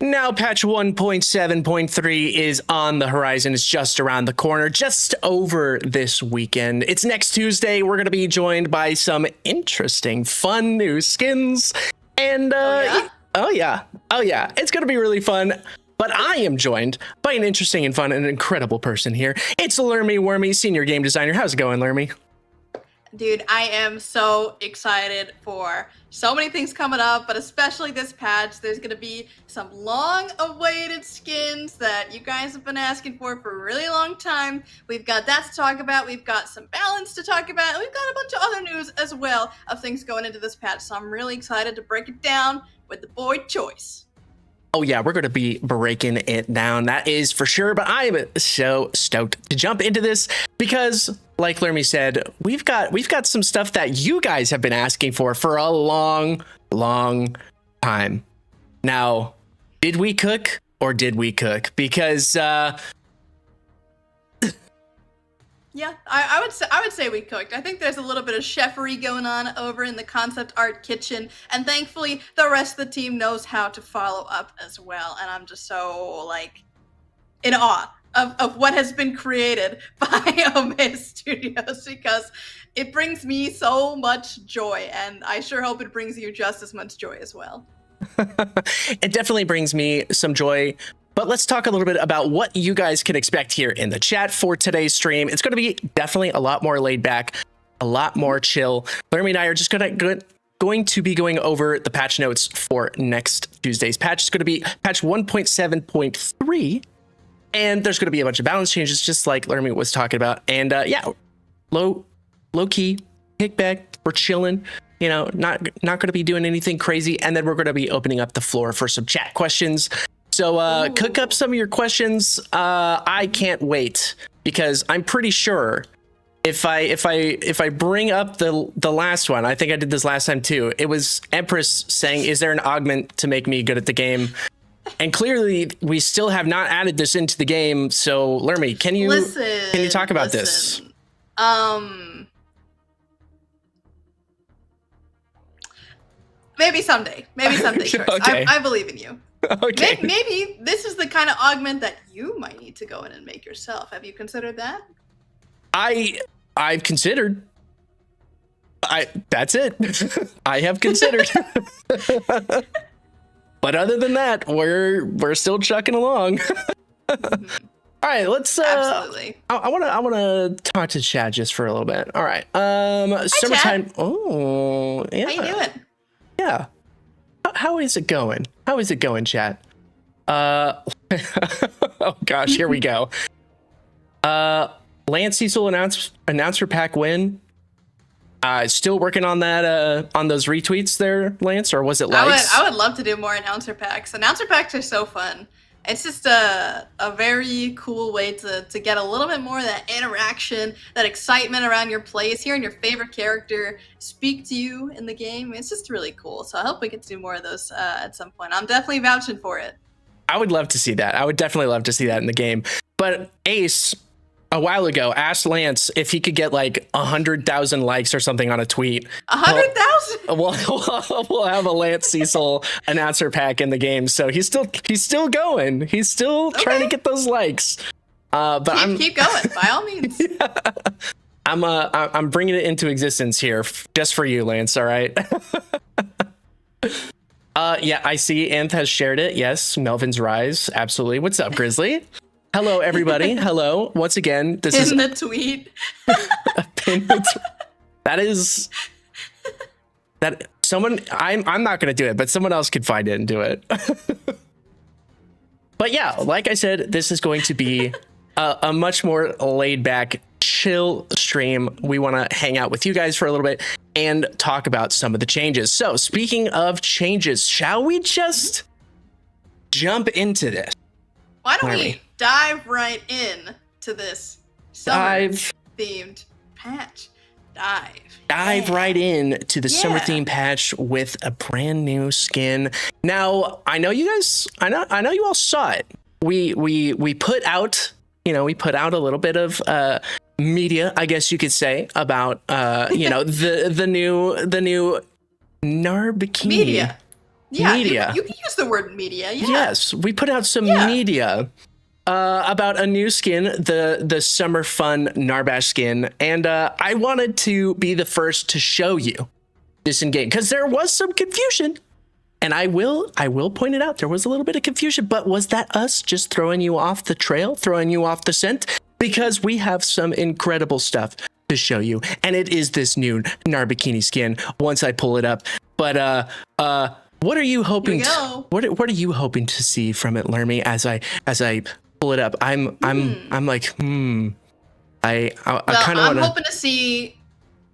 Now patch 1.7.3 is on the horizon. It's just around the corner, just over this weekend. It's next Tuesday. We're going to be joined by some interesting, fun new skins. And oh yeah, it's going to be really fun. But I am joined by an interesting and fun and incredible person here. It's Lermy Wormy, senior game designer. How's it going, Lermy? Dude, I am so excited for so many things coming up, but especially this patch. There's going to be some long-awaited skins that you guys have been asking for a really long time. We've got that to talk about. We've got some balance to talk about. And we've got a bunch of other news as well of things going into this patch. So I'm really excited to break it down with the boy Choice. Oh yeah, we're going to be breaking it down. That is for sure. But I am so stoked to jump into this because, like Lermy said, we've got some stuff that you guys have been asking for a long time. Now, did we cook or did we cook? Because yeah, I would say we cooked. I think there's a little bit of chefery going on over in the concept art kitchen, and thankfully the rest of the team knows how to follow up as well. And I'm just so like in awe of what has been created by MOBA Studios because it brings me so much joy, and I sure hope it brings you just as much joy as well. It definitely brings me some joy. But let's talk a little bit about what you guys can expect here in the chat for today's stream. It's going to be definitely a lot more laid back, a lot more chill. Lermy and I are just going to be going over the patch notes for next Tuesday's patch. It's going to be patch 1.7.3, and there's going to be a bunch of balance changes, just like Lermy was talking about. And yeah, low key, kickback, we're chilling. You know, not going to be doing anything crazy, and then we're going to be opening up the floor for some chat questions. So cook up some of your questions. I can't wait because I'm pretty sure if I bring up the last one, I think I did this last time too. It was Empress saying, "Is there an augment to make me good at the game?" And clearly, we still have not added this into the game. So, Lermy, can you talk about this? Maybe someday. Choice. Okay. I believe in you. Okay. Maybe this is the kind of augment that you might need to go in and make yourself. Have you considered that? I've considered. That's it. I have considered. But other than that, we're still chucking along. Mm-hmm. All right, let's absolutely. I want to talk to Chad just for a little bit. All right. Summertime. Chad. Oh, yeah. How you doing? Yeah. How is it going? How is it going, chat? Oh gosh, here we go. Lance Cecil announcer pack win. Still working on that on those retweets there, Lance, or was it likes? I would love to do more announcer packs. Announcer packs are so fun. It's just a very cool way to get a little bit more of that interaction, that excitement around your plays, hearing your favorite character speak to you in the game. It's just really cool. So I hope we get to do more of those at some point. I'm definitely vouching for it. I would love to see that. I would definitely love to see that in the game. But Ace, a while ago, asked Lance if he could get like 100,000 likes or something on a tweet. 100,000? We'll have a Lance Cecil announcer pack in the game. So he's still going. He's still trying to get those likes. But keep going by all means. Yeah. I'm bringing it into existence here just for you, Lance. All right. Yeah, I see Anth has shared it. Yes, Melvin's Rise. Absolutely. What's up, Grizzly? Hello, everybody. Hello. Once again, this is the tweet. That someone, I'm not going to do it, but someone else could find it and do it. But yeah, like I said, this is going to be a much more laid back, chill stream. We want to hang out with you guys for a little bit and talk about some of the changes. So speaking of changes, shall we just jump into this? Why don't we dive right in to this summer-themed patch? Dive right in to the summer theme patch with a brand new skin. Now, I know you guys, I know you all saw it. We put out, a little bit of media, I guess you could say, about the new Narbikini. Media. Yeah, media. you can use the word media. Yeah. Yes, we put out some media about a new skin, the Summer Fun Narbash skin, and I wanted to be the first to show you this in game because there was some confusion, and I will point it out. There was a little bit of confusion, but was that us just throwing you off the trail, throwing you off the scent? Because we have some incredible stuff to show you, and it is this new Narbikini skin. Once I pull it up, but what are you hoping? What are you hoping to see from it, Lermy? As I pull it up, I'm like, I kind of want to. I'm hoping to see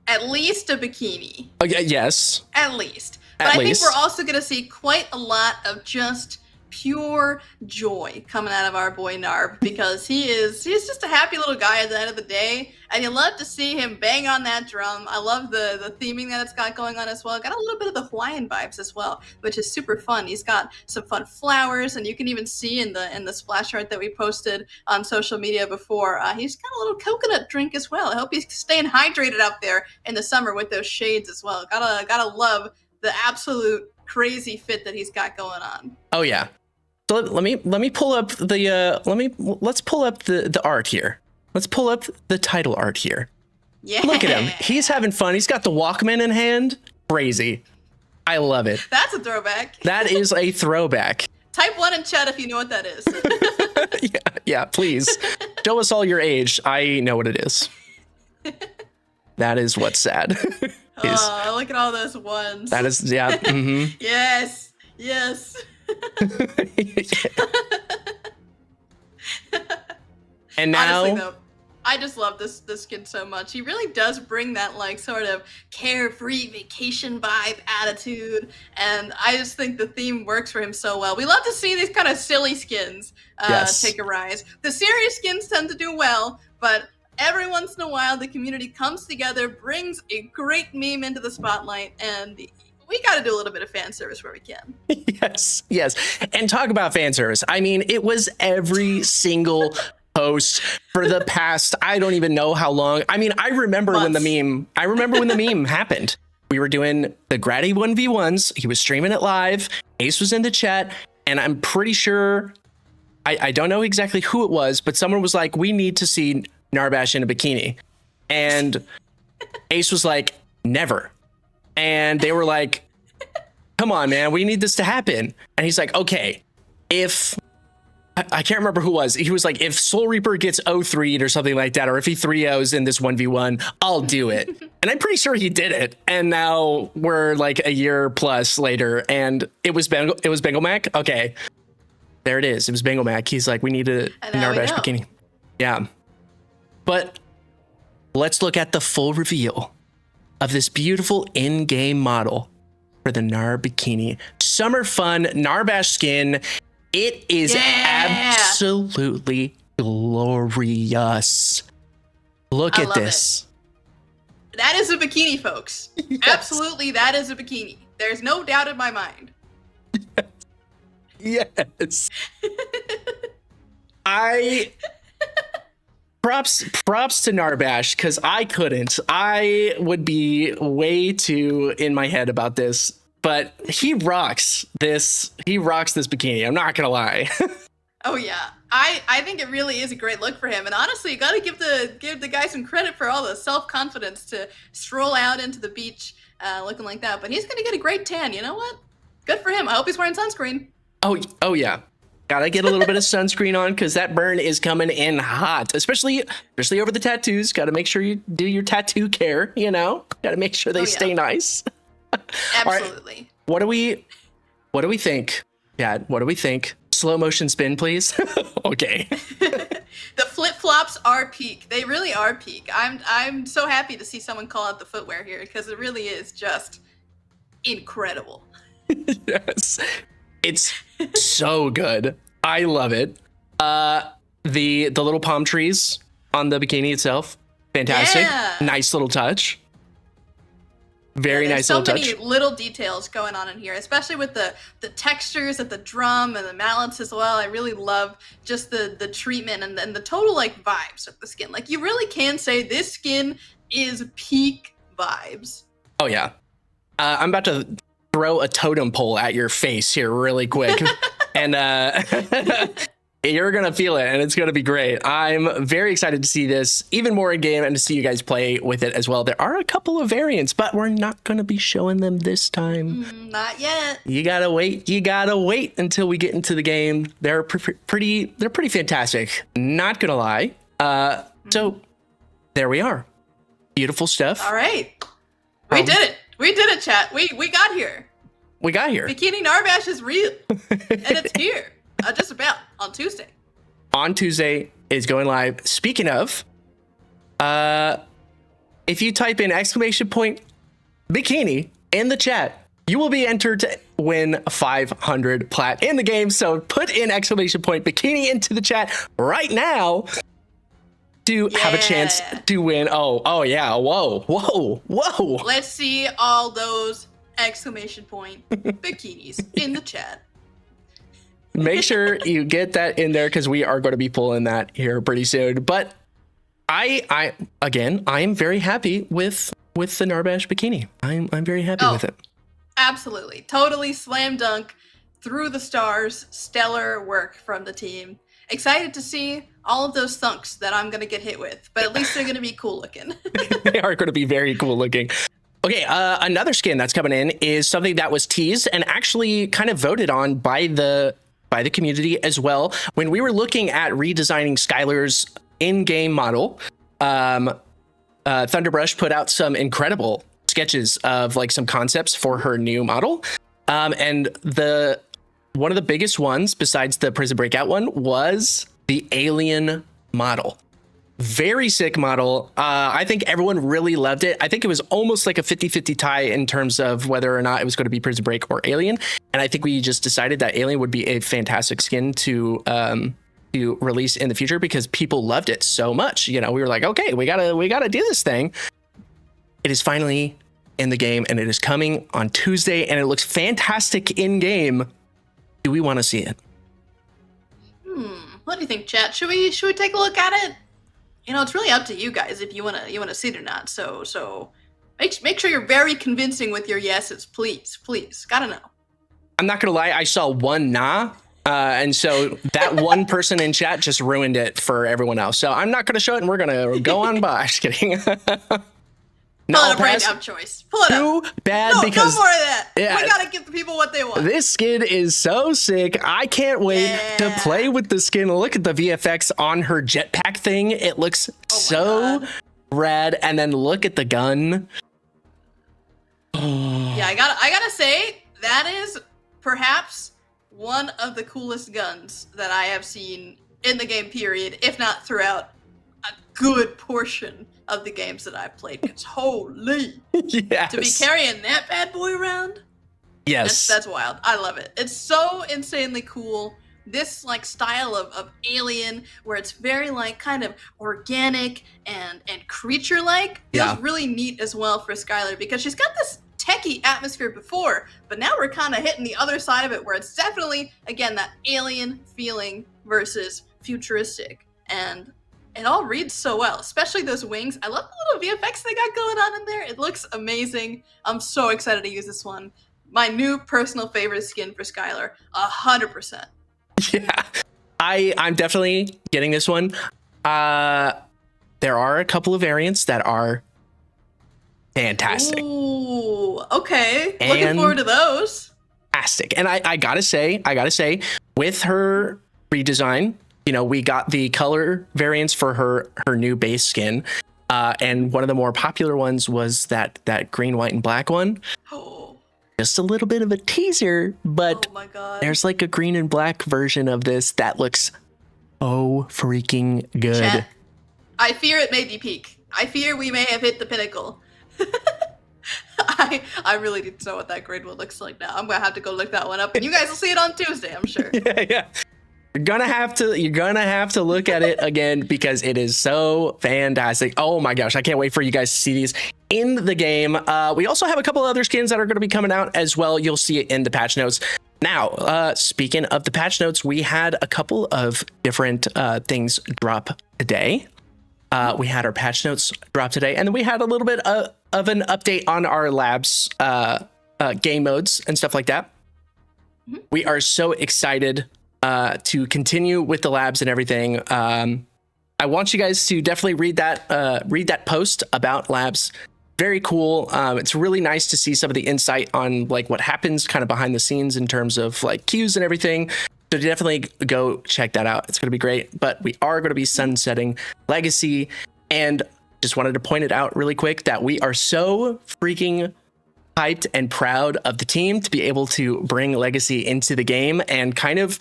at least a bikini. Oh, yeah, yes. At least. But I think we're also going to see quite a lot of just pure joy coming out of our boy Narb, because he's just a happy little guy at the end of the day, and you love to see him bang on that drum. I love the theming that it's got going on as well. Got a little bit of the Hawaiian vibes as well, which is super fun. He's got some fun flowers, and you can even see in the splash art that we posted on social media before, he's got a little coconut drink as well. I hope he's staying hydrated out there in the summer with those shades as well. Gotta love the absolute crazy fit that he's got going on. Oh yeah. So let me pull up the let's pull up the art here. Let's pull up the title art here. Yeah. Look at him. He's having fun. He's got the Walkman in hand. Crazy. I love it. That's a throwback. That is a throwback. Type 1 in chat if you know what that is. yeah, please. Show us all your age. I know what it is. That is what's sad. Oh, look at all those ones. That is, yeah. Mm-hmm. Yes. And now, honestly, though, I just love this kid so much. He really does bring that like sort of carefree vacation vibe attitude, and I just think the theme works for him so well. We love to see these kind of silly skins take a rise. The serious skins tend to do well, but every once in a while the community comes together, brings a great meme into the spotlight, and we got to do a little bit of fan service where we can. Yes. And talk about fan service. I mean, it was every single post for the past, I don't even know how long. I mean, I remember when the meme happened. We were doing the Grady 1v1s. He was streaming it live. Ace was in the chat. And I'm pretty sure, I don't know exactly who it was, but someone was like, we need to see Narbash in a bikini. And Ace was like, never. And they were like, come on, man, we need this to happen. And he's like, okay, if I can't remember who it was. He was like, if Soul Reaper gets 0-3'd or something like that, or if he 3-0s in this 1v1, I'll do it. And I'm pretty sure he did it. And now we're like a year plus later, and it was Bengal Mac. Okay, there it is. It was Bengal Mac. He's like, we need a Narbash bikini. Yeah. But let's look at the full reveal of this beautiful in-game model for the Narbikini Summer Fun Narbash skin. It is absolutely glorious. Look at this. That is a bikini, folks. Yes. Absolutely, that is a bikini. There's no doubt in my mind. Yes. Props to Narbash, because I couldn't. I would be way too in my head about this. But he rocks this. He rocks this bikini. I'm not gonna lie. Oh yeah, I think it really is a great look for him. And honestly, you gotta give the guy some credit for all the self-confidence to stroll out into the beach looking like that. But he's gonna get a great tan. You know what? Good for him. I hope he's wearing sunscreen. Oh yeah. Gotta get a little bit of sunscreen on, because that burn is coming in hot, especially over the tattoos. Gotta make sure you do your tattoo care. You know, gotta make sure they stay nice. Absolutely. Right. What do we think, Dad? What do we think? Slow motion spin, please. Okay. The flip-flops are peak. They really are peak. I'm so happy to see someone call out the footwear here, because it really is just incredible. Yes. It's so good. I love it. The little palm trees on the bikini itself, fantastic. Yeah. Nice little touch. Very nice little touch. So many little details going on in here, especially with the textures of the drum and the mallets as well. I really love just the treatment and the total like vibes of the skin. Like, you really can say this skin is peak vibes. Oh yeah. I'm about to throw a totem pole at your face here really quick. And you're going to feel it, and it's going to be great. I'm very excited to see this even more in game and to see you guys play with it as well. There are a couple of variants, but we're not going to be showing them this time. Not yet. You got to wait. You got to wait until we get into the game. They're pretty fantastic. Not going to lie. So there we are. Beautiful stuff. All right. We did it. We did it, chat. We got here. We got here. Bikini Narbash is real. And it's here. Just about on Tuesday. On Tuesday is going live. Speaking of, if you type in !bikini in the chat, you will be entered to win 500 plat in the game. So put in !bikini into the chat right now to have a chance to win. Oh yeah. Whoa. Let's see all those bikinis in the chat. Make sure you get that in there because we are going to be pulling that here pretty soon. But I am very happy with the Narbash bikini. I'm very happy with it. Absolutely. Totally slam dunk, through the stars, stellar work from the team. Excited to see all of those thunks that I'm going to get hit with, but at least they're going to be cool looking. They are going to be very cool looking. Okay, another skin that's coming in is something that was teased and actually kind of voted on by the community as well. When we were looking at redesigning Skylar's in-game model, Thunderbrush put out some incredible sketches of like some concepts for her new model. And one of the biggest ones, besides the Prison Breakout one, was the alien model. Very sick model. I think everyone really loved it. I think it was almost like a 50-50 tie in terms of whether or not it was going to be Prison Break or Alien. And I think we just decided that Alien would be a fantastic skin to release in the future because people loved it so much. You know, we were like, okay, we gotta do this thing. It is finally in the game and it is coming on Tuesday and it looks fantastic in game. Do we want to see it? What do you think, chat? Should we take a look at it? You know, it's really up to you guys if you wanna see it or not. So make sure you're very convincing with your yeses, please. Gotta know. I'm not gonna lie, I saw one nah, and so that one person in chat just ruined it for everyone else. So I'm not gonna show it, and we're gonna go on by. Just kidding. Pull it up right now, choice. Pull it up. Too bad because no more of that. Yeah, we gotta give the people what they want. This skin is so sick. I can't wait to play with the skin. Look at the VFX on her jetpack thing. It looks so rad. And then look at the gun. Yeah, I gotta say that is perhaps one of the coolest guns that I have seen in the game. Period, if not throughout a good portion of the games that I've played, because holy, yes. To be carrying that bad boy around, yes, that's wild. I love it. It's so insanely cool. This like style of Alien, where it's very like kind of organic and creature-like, feels really neat as well for Skylar because she's got this techie atmosphere before, but now we're kind of hitting the other side of it, where it's definitely again that alien feeling versus futuristic and. It all reads so well, especially those wings. I love the little VFX they got going on in there. It looks amazing. I'm so excited to use this one. My new personal favorite skin for Skylar, 100%. Yeah, I'm definitely getting this one. There are a couple of variants that are fantastic. Ooh, okay. Looking forward to those. Fantastic. And I gotta say, with her redesign, you know, we got the color variants for her new base skin. And one of the more popular ones was that green, white, and black one. Oh. Just a little bit of a teaser, but oh my God. There's like a green and black version of this that looks so freaking good. Chat, I fear it made you peak. I fear we may have hit the pinnacle. I really need to know what that grade one looks like now. I'm gonna have to go look that one up, and you guys will see it on Tuesday, I'm sure. Yeah. You're gonna have to look at it again because it is so fantastic. Oh my gosh, I can't wait for you guys to see these in the game. We also have a couple other skins that are going to be coming out as well. You'll see it in the patch notes. Now, speaking of the patch notes, we had a couple of different things drop today. We had our patch notes drop today, and then we had a little bit of an update on our labs game modes and stuff like that. Mhm. We are so excited to continue with the labs and everything. I want you guys to definitely read that post about labs. Very cool. It's really nice to see some of the insight on like what happens kind of behind the scenes in terms of like queues and everything. So definitely go check that out. It's going to be great. But we are going to be sunsetting Legacy, and just wanted to point it out really quick that we are so freaking hyped and proud of the team to be able to bring Legacy into the game and kind of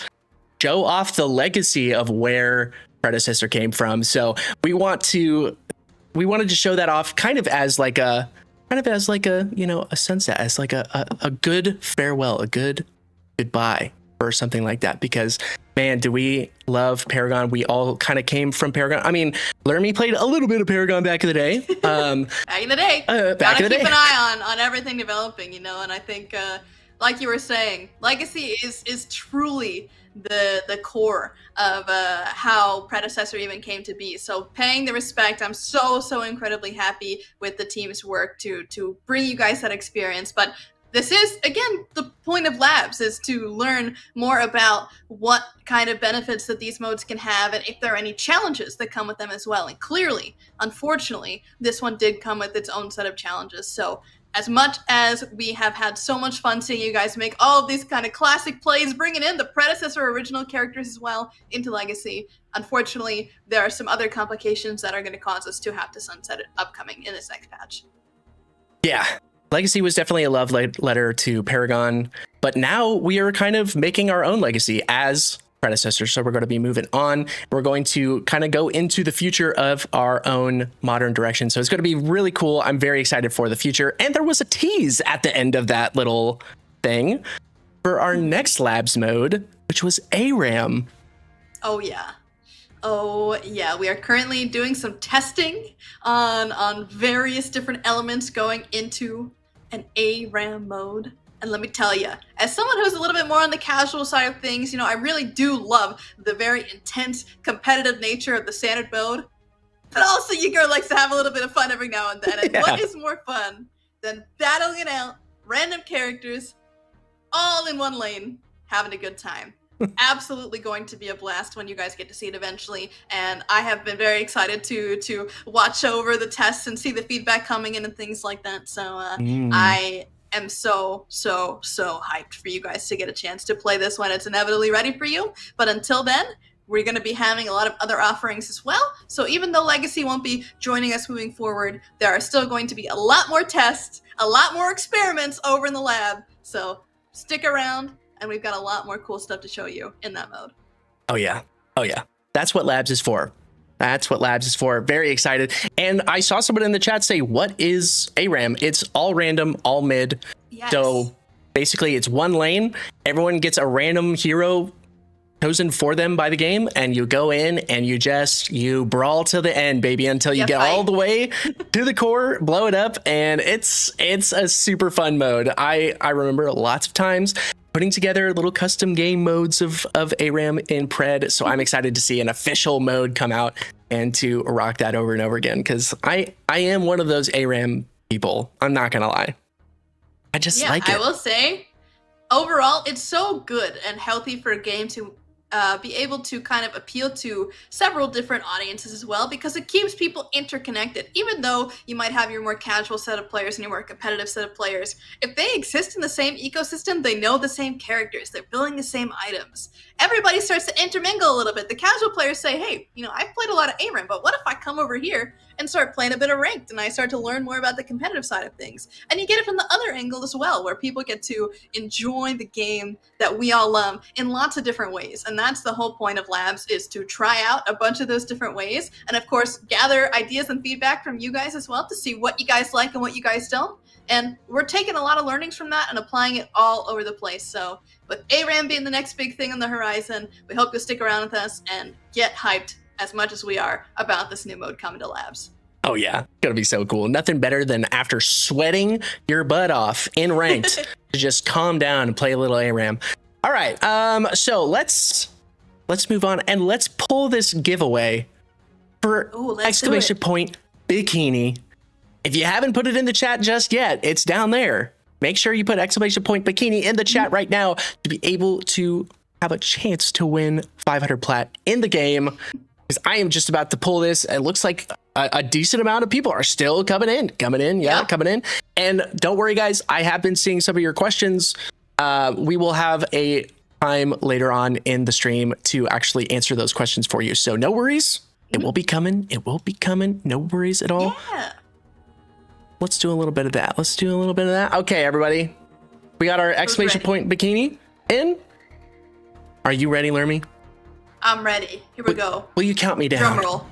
show off the legacy of where Predecessor came from. So we wanted to show that off kind of as like a a sunset, as like a good farewell, a good goodbye or something like that, because man, do we love Paragon. We all kind of came from Paragon. I mean, Lermy played a little bit of Paragon back in the day. Back in the day. Back in the day. Keep an eye on everything developing, and I think like you were saying, Legacy is truly the core of how Predecessor even came to be. So paying the respect, I'm so incredibly happy with the team's work to bring you guys that experience. But this is, again, the point of labs, is to learn more about what kind of benefits that these modes can have and if there are any challenges that come with them as well. And clearly, unfortunately, this one did come with its own set of challenges. So as much as we have had so much fun seeing you guys make all of these kind of classic plays, bringing in the Predecessor original characters as well into Legacy, unfortunately, there are some other complications that are going to cause us to have to sunset it upcoming in this next patch. Yeah. Legacy was definitely a love letter to Paragon, but now we are kind of making our own legacy as Predecessor. So we're going to be moving on. We're going to kind of go into the future of our own modern direction. So it's going to be really cool. I'm very excited for the future. And there was a tease at the end of that little thing for our next labs mode, which was ARAM. Oh, yeah. Oh, yeah. We are currently doing some testing on various different elements going into an ARAM mode. And let me tell you, as someone who's a little bit more on the casual side of things, I really do love the very intense, competitive nature of the standard mode. But also, your girl likes to have a little bit of fun every now and then. And what is more fun than battling it out, random characters, all in one lane, having a good time? Absolutely going to be a blast when you guys get to see it eventually. And I have been very excited to watch over the tests and see the feedback coming in and things like that. So I am so hyped for you guys to get a chance to play this when it's inevitably ready for you. But until then, we're going to be having a lot of other offerings as well. So even though Legacy won't be joining us moving forward, there are still going to be a lot more tests, a lot more experiments over in the lab. So stick around, and we've got a lot more cool stuff to show you in that mode. Oh yeah. That's what labs is for. Very excited. And I saw someone in the chat say, what is ARAM? It's all random, all mid. Yes. So basically it's one lane. Everyone gets a random hero chosen for them by the game, and you go in and you brawl to the end, baby, until you get all the way to the core, blow it up, and it's a super fun mode. I remember lots of times putting together little custom game modes of ARAM in Pred, so I'm excited to see an official mode come out and to rock that over and over again, because I am one of those ARAM people. I'm not gonna lie. I just like it. I will say, overall, it's so good and healthy for a game to be able to kind of appeal to several different audiences as well, because it keeps people interconnected. Even though you might have your more casual set of players and your more competitive set of players, if they exist in the same ecosystem, they know the same characters, they're building the same items, everybody starts to intermingle a little bit. The casual players say, hey, I've played a lot of ARAM, but what if I come over here and start playing a bit of ranked, and I start to learn more about the competitive side of things? And you get it from the other angle as well, where people get to enjoy the game that we all love in lots of different ways. And that's the whole point of labs, is to try out a bunch of those different ways, and of course gather ideas and feedback from you guys as well to see what you guys like and what you guys don't. And we're taking a lot of learnings from that and applying it all over the place. So with ARAM being the next big thing on the horizon, we hope you'll stick around with us and get hyped as much as we are about this new mode coming to labs. Oh yeah, it's gonna be so cool. Nothing better than after sweating your butt off in ranked to just calm down and play a little ARAM. All right, so let's move on and let's pull this giveaway for exclamation point bikini. If you haven't put it in the chat just yet, it's down there. make sure you put exclamation point bikini in the chat right now to be able to have a chance to win 500 plat in the game. Because I am just about to pull this. It looks like a decent amount of people are still coming in. Coming in. And don't worry, guys. I have been seeing some of your questions. We will have a time later on in the stream to actually answer those questions for you. So no worries. It will be coming. It will be coming. No worries at all. Yeah. Let's do a little bit of that. Okay, everybody. We got our exclamation point bikini in. Are you ready, Lermy? I'm ready. Here we go. Will you count me down? Drum roll.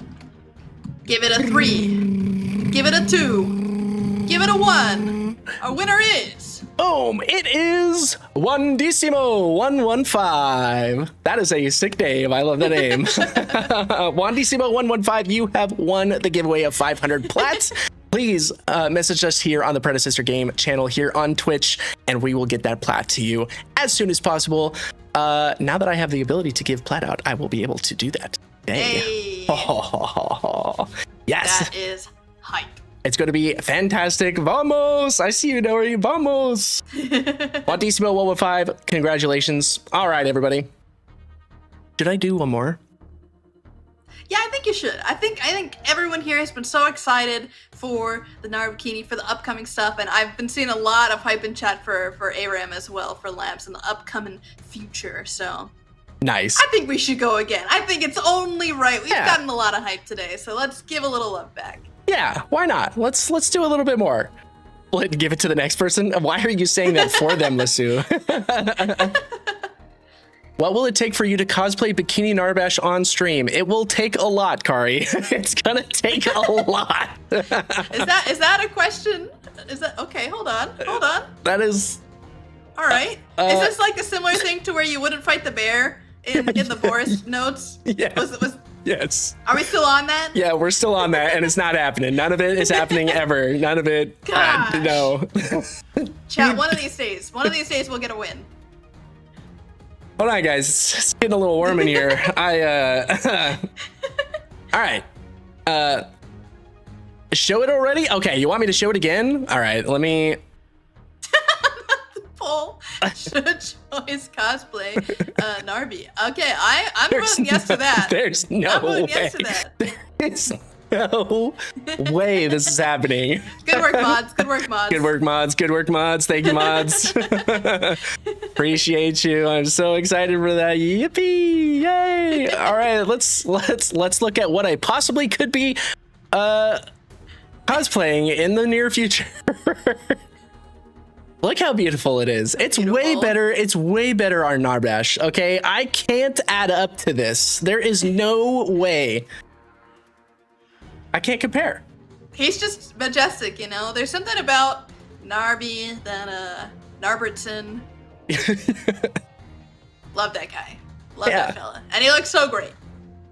Give it a 3. Give it a 2. Give it a 1. Our winner is... Boom! It is Wandissimo 115. That is a sick name. I love the name. Wandissimo 115, you have won the giveaway of 500 plats. Please message us here on the Predecessor Game channel here on Twitch, and we will get that plat to you as soon as possible. Now that I have the ability to give plat out, I will be able to do that today. Hey. Yes. That is hype. It's going to be fantastic. Vamos! I see you, Nori. Vamos! Wandissimo 115, congratulations. All right, everybody. Should I do one more? Yeah, I think you should. I think everyone here has been so excited for the Narbikini, for the upcoming stuff, and I've been seeing a lot of hype in chat for ARAM as well, for labs in the upcoming future, so... Nice. I think we should go again. I think it's only right. We've gotten a lot of hype today, so let's give a little love back. Yeah, why not? Let's do a little bit more. Give it to the next person. Why are you saying that for them, Lasu? What will it take for you to cosplay Bikini Narbash on stream? It will take a lot, Kari. It's gonna take a lot. Is that a question? Is that okay? Hold on. That is. All right. Is this like a similar thing to where you wouldn't fight the bear in the Boris notes? Yes. Yes. Are we still on that? Yeah, we're still on that, and it's not happening. None of it is happening ever. None of it. No. Chat. One of these days we'll get a win. Hold on, guys. It's getting a little warm in here. All right. Show it already? Okay, you want me to show it again? All right, let me... The poll should choice cosplay Narby. Okay, I'm voting yes to that. There's no way. Yes to that. There's no way this is happening. Good work, mods. Good work, mods. Thank you, mods. Appreciate you. I'm so excited for that. Yippee! Yay! All right, let's look at what I possibly could be cosplaying in the near future. Look how beautiful it is. It's way better. It's way better on Narbash. Okay, I can't add up to this. There is no way. I can't compare. He's just majestic, you know. There's something about Narby that Narbertson. Love that guy. Love that fella. And he looks so great.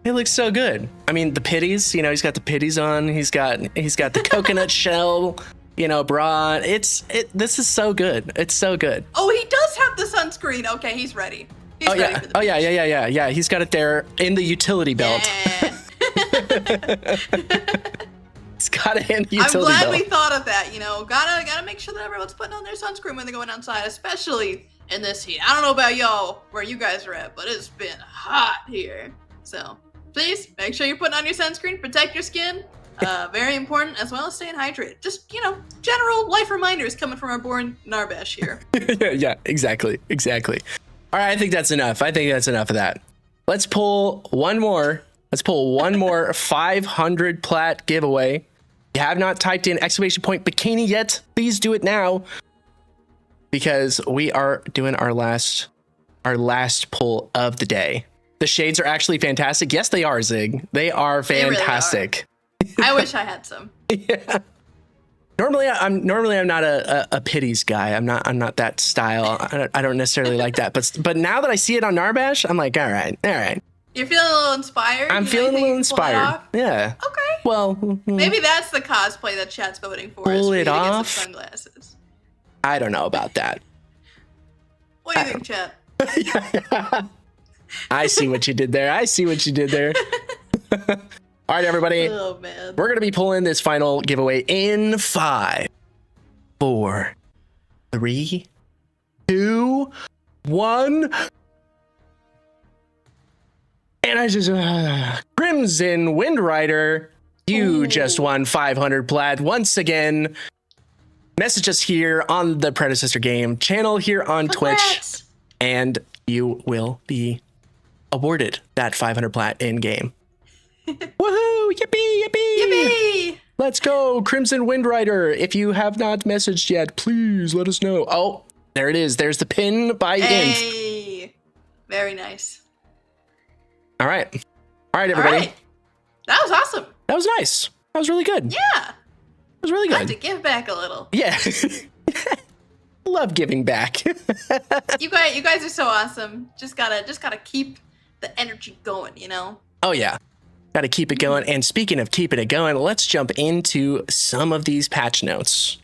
He looks so good. I mean, the pitties, you know, he's got the pitties on. He's got the coconut shell, you know, bra. This is so good. It's so good. Oh, he does have the sunscreen. Okay, he's ready. He's ready for the beach. Yeah. He's got it there in the utility belt. Yeah. It's got it in the utility I'm glad belt. we thought of that, you know. Gotta make sure that everyone's putting on their sunscreen when they're going outside, especially in this heat. I don't know about y'all, where you guys are at, but it's been hot here. So please make sure you're putting on your sunscreen, protect your skin. Very important, as well as staying hydrated. Just, you know, general life reminders coming from our born Narbash here. Yeah, exactly. All right, I think that's enough. of that. Let's pull one more 500 plat giveaway. If you have not typed in exclamation point bikini yet, please do it now, because we are doing our last pull of the day. The shades are actually fantastic. Yes, they are, Zig. They are fantastic. They really are. I wish I had some. Yeah. Normally I'm not a pitties guy. I'm not that style. I don't necessarily like that. But now that I see it on Narbash, I'm like, all right. You're feeling a little inspired? I'm feeling a little inspired. Yeah. Okay. Well, maybe that's the cosplay that chat's voting for. Pull it off. To get some sunglasses. I don't know about that. What do you think, chat? I see what you did there. All right, everybody. Oh, man. We're going to be pulling this final giveaway in 5, 4, 3, 2, 1. And I just, Crimson Wind Rider, you just won 500 plat once again. Message us here on the Predecessor game channel here on Twitch, and you will be awarded that 500 plat in game. Woohoo! Yippee! Yippee! Yippee! Let's go, Crimson Wind Rider. If you have not messaged yet, please let us know. Oh, there it is. There's the pin by Inf. Very nice. All right. All right, everybody. All right. That was awesome. That was nice. That was really good. Yeah. It was really good. I have to give back a little. Yeah. Love giving back. You guys are so awesome. Just gotta keep the energy going, you know? Oh, yeah. Got to keep it going. And speaking of keeping it going, let's jump into some of these patch notes.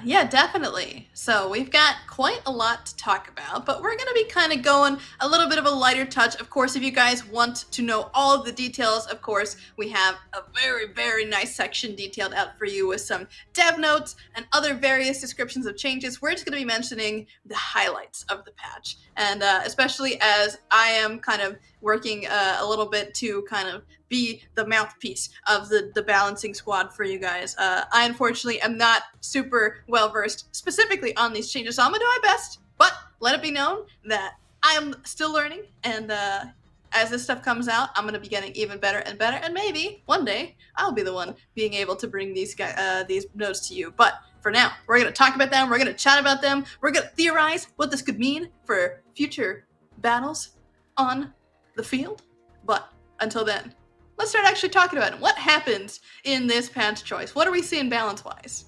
Yeah, definitely. So we've got quite a lot to talk about, but we're going to be kind of going a little bit of a lighter touch. Of course, if you guys want to know all of the details, of course, we have a very, very nice section detailed out for you with some dev notes and other various descriptions of changes. We're just going to be mentioning the highlights of the patch. And especially as I am kind of working a little bit to kind of be the mouthpiece of the balancing squad for you guys. I unfortunately am not super well versed specifically on these changes, so I'm gonna do my best, but let it be known that I am still learning, and as this stuff comes out, I'm gonna be getting even better and better, and maybe one day I'll be the one being able to bring these notes to you. But for now, we're gonna talk about them, we're gonna chat about them, we're gonna theorize what this could mean for future battles on the field. But until then, let's start actually talking about it. What happens in this patch choice? What are we seeing balance-wise?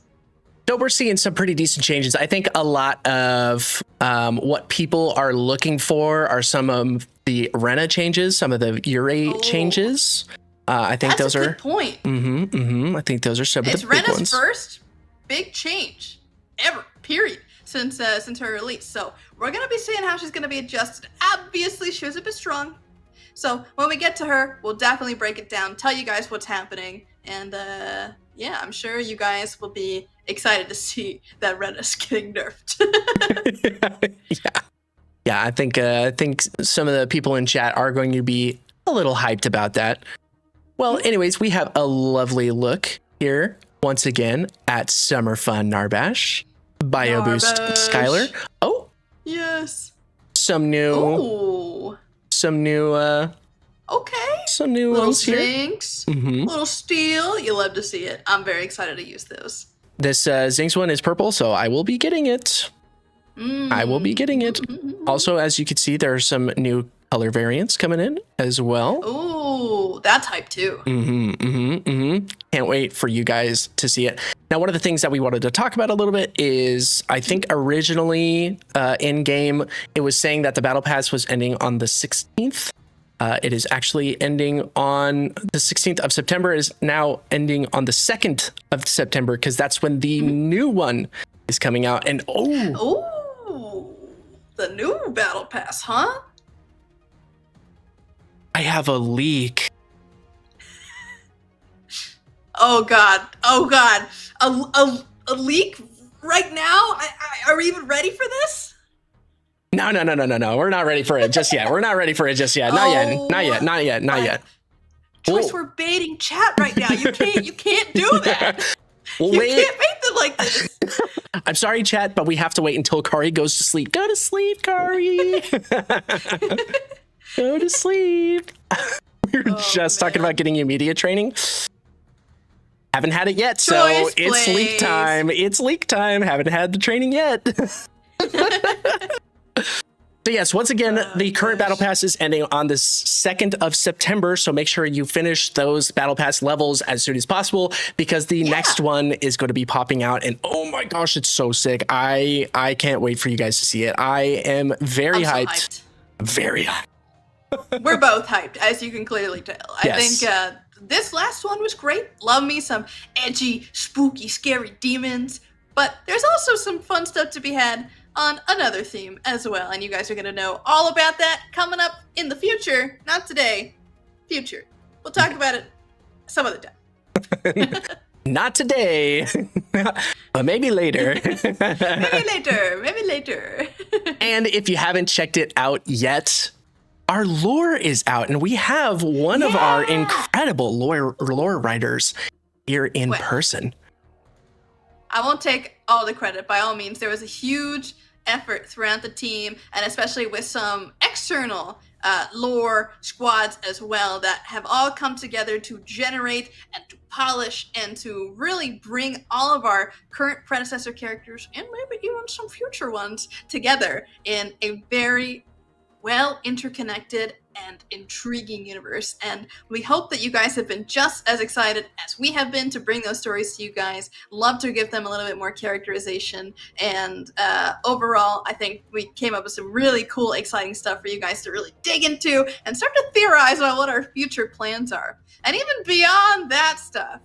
So we're seeing some pretty decent changes. I think a lot of what people are looking for are some of the Rena changes, some of the Ure changes. I think those are a good point. I think those are some of the big Rena's ones. first big change ever, period, since her release. So we're gonna be seeing how she's gonna be adjusted. Obviously, she was a bit strong. So when we get to her, we'll definitely break it down, tell you guys what's happening, and yeah, I'm sure you guys will be excited to see that Rena's getting nerfed. Yeah. I think some of the people in chat are going to be a little hyped about that. Well, anyways, we have a lovely look here once again at Summer Fun Narbash, Bio Boost Skylar. Oh, yes. Some new. Okay. Some new little ones here. Zinx, little steel. You love to see it. I'm very excited to use those. This Zinx one is purple, so I will be getting it. I will be getting it. Also, as you can see, there are some new color variants coming in as well. Ooh, that's hype too. Can't wait for you guys to see it. Now, one of the things that we wanted to talk about a little bit is, I think originally in game, it was saying that the battle pass was ending on the 16th. It is actually ending on the 16th of September, is now ending on the 2nd of September, because that's when the new one is coming out. And the new battle pass, huh? I have a leak. Oh god. A leak right now? Are we even ready for this? No. We're not ready for it just yet. Not yet. Joyce, we're baiting chat right now. You can't do that. You can't make them like this. I'm sorry, chat, but we have to wait until Kari goes to sleep. Go to sleep, Kari. Go to sleep. We were just talking about getting you media training. Haven't had it yet, so Joyce, it's leak time. It's leak time. Haven't had the training yet. So yes, once again, the current battle pass is ending on the 2nd of September. So make sure you finish those battle pass levels as soon as possible, because the next one is going to be popping out. And oh my gosh, it's so sick. I can't wait for you guys to see it. I am very hyped. Very hyped. We're both hyped, as you can clearly tell. Yes. I think this last one was great. Love me some edgy, spooky, scary demons. But there's also some fun stuff to be had on another theme as well, and you guys are going to know all about that coming up in the future. Not today. Future. We'll talk about it some other time. Not today. But maybe later. Maybe later. And if you haven't checked it out yet, our lore is out, and we have one of our incredible lore writers here in person. I won't take all the credit. By all means, there was a huge effort throughout the team, and especially with some external lore squads as well, that have all come together to generate and to polish and to really bring all of our current predecessor characters and maybe even some future ones together in a very well interconnected and intriguing universe. And we hope that you guys have been just as excited as we have been to bring those stories to you guys. Love to give them a little bit more characterization. And overall, I think we came up with some really cool, exciting stuff for you guys to really dig into and start to theorize about what our future plans are. And even beyond that stuff,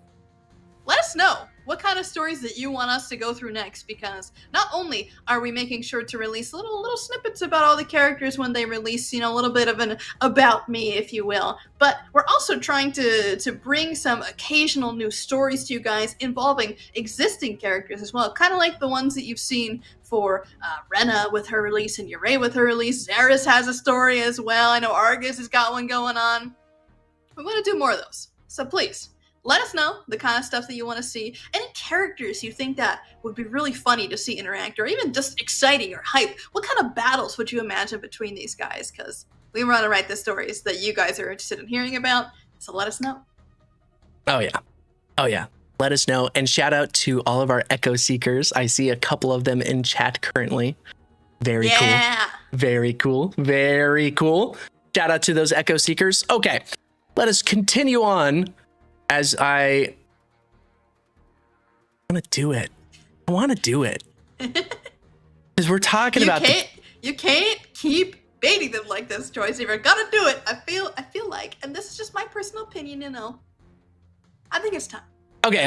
let us know what kind of stories that you want us to go through next, because not only are we making sure to release little snippets about all the characters when they release, a little bit of an about me, if you will, but we're also trying to bring some occasional new stories to you guys involving existing characters as well, kind of like the ones that you've seen for Rena with her release and Ure with her release. Zaris has a story as well. I know Argus has got one going on. We want to do more of those, so please let us know the kind of stuff that you want to see. Any characters you think that would be really funny to see interact, or even just exciting or hype. What kind of battles would you imagine between these guys? Because we want to write the stories that you guys are interested in hearing about. So let us know. Oh, yeah. Let us know. And shout out to all of our Echo Seekers. I see a couple of them in chat currently. Very cool. Very cool. Very cool. Shout out to those Echo Seekers. Okay, let us continue on. As I want to do it. Because we're talking about you can't keep baiting them like this, Joyce. If you're gonna do it, I feel like, and this is just my personal opinion, I think it's time. Okay.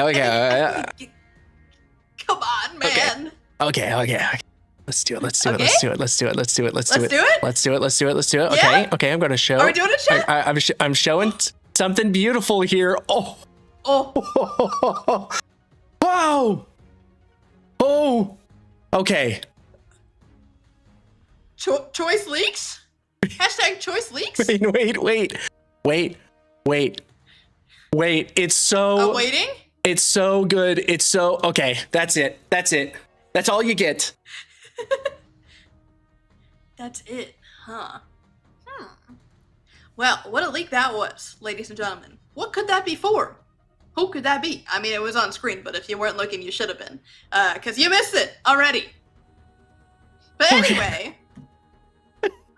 Come on, man. Okay. Let's do it. Let's do it. Yeah? Okay, I'm gonna show. Are we doing it, chat? I'm showing something beautiful here. Oh. Wow. Oh. Okay. Choice leaks? Hashtag choice leaks? Wait. It's so... I'm waiting? It's so good. It's so... Okay, that's it. That's all you get. That's it, huh? Well, what a leak that was, ladies and gentlemen. What could that be for? Who could that be? I mean, it was on screen, but if you weren't looking, you should have been. Because you missed it already. But anyway,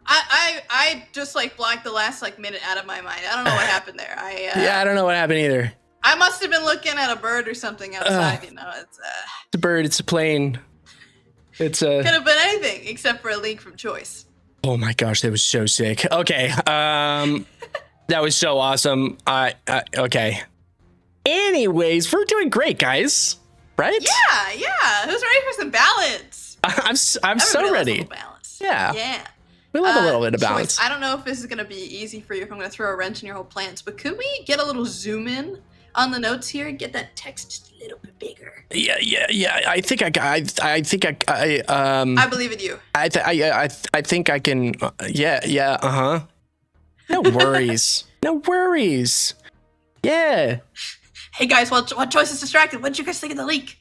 I just, blocked the last, minute out of my mind. I don't know what happened there. I don't know what happened either. I must have been looking at a bird or something outside, It's a bird, it's a plane. It's a... Could have been anything except for a leak from Choice. Oh my gosh, that was so sick. Okay, that was so awesome. Okay. Anyways, we're doing great, guys. Right? Yeah. Who's ready for some balance? I'm so ready. Balance. Yeah. We love a little bit of balance. Choice, I don't know if this is gonna be easy for you, if I'm gonna throw a wrench in your whole plans, but could we get a little zoom in on the notes here and get that text just a little bit bigger? Yeah. I think I believe in you. I think I can. Yeah. No worries. Yeah. Hey guys, while Choice is distracted, what did you guys think of the leak?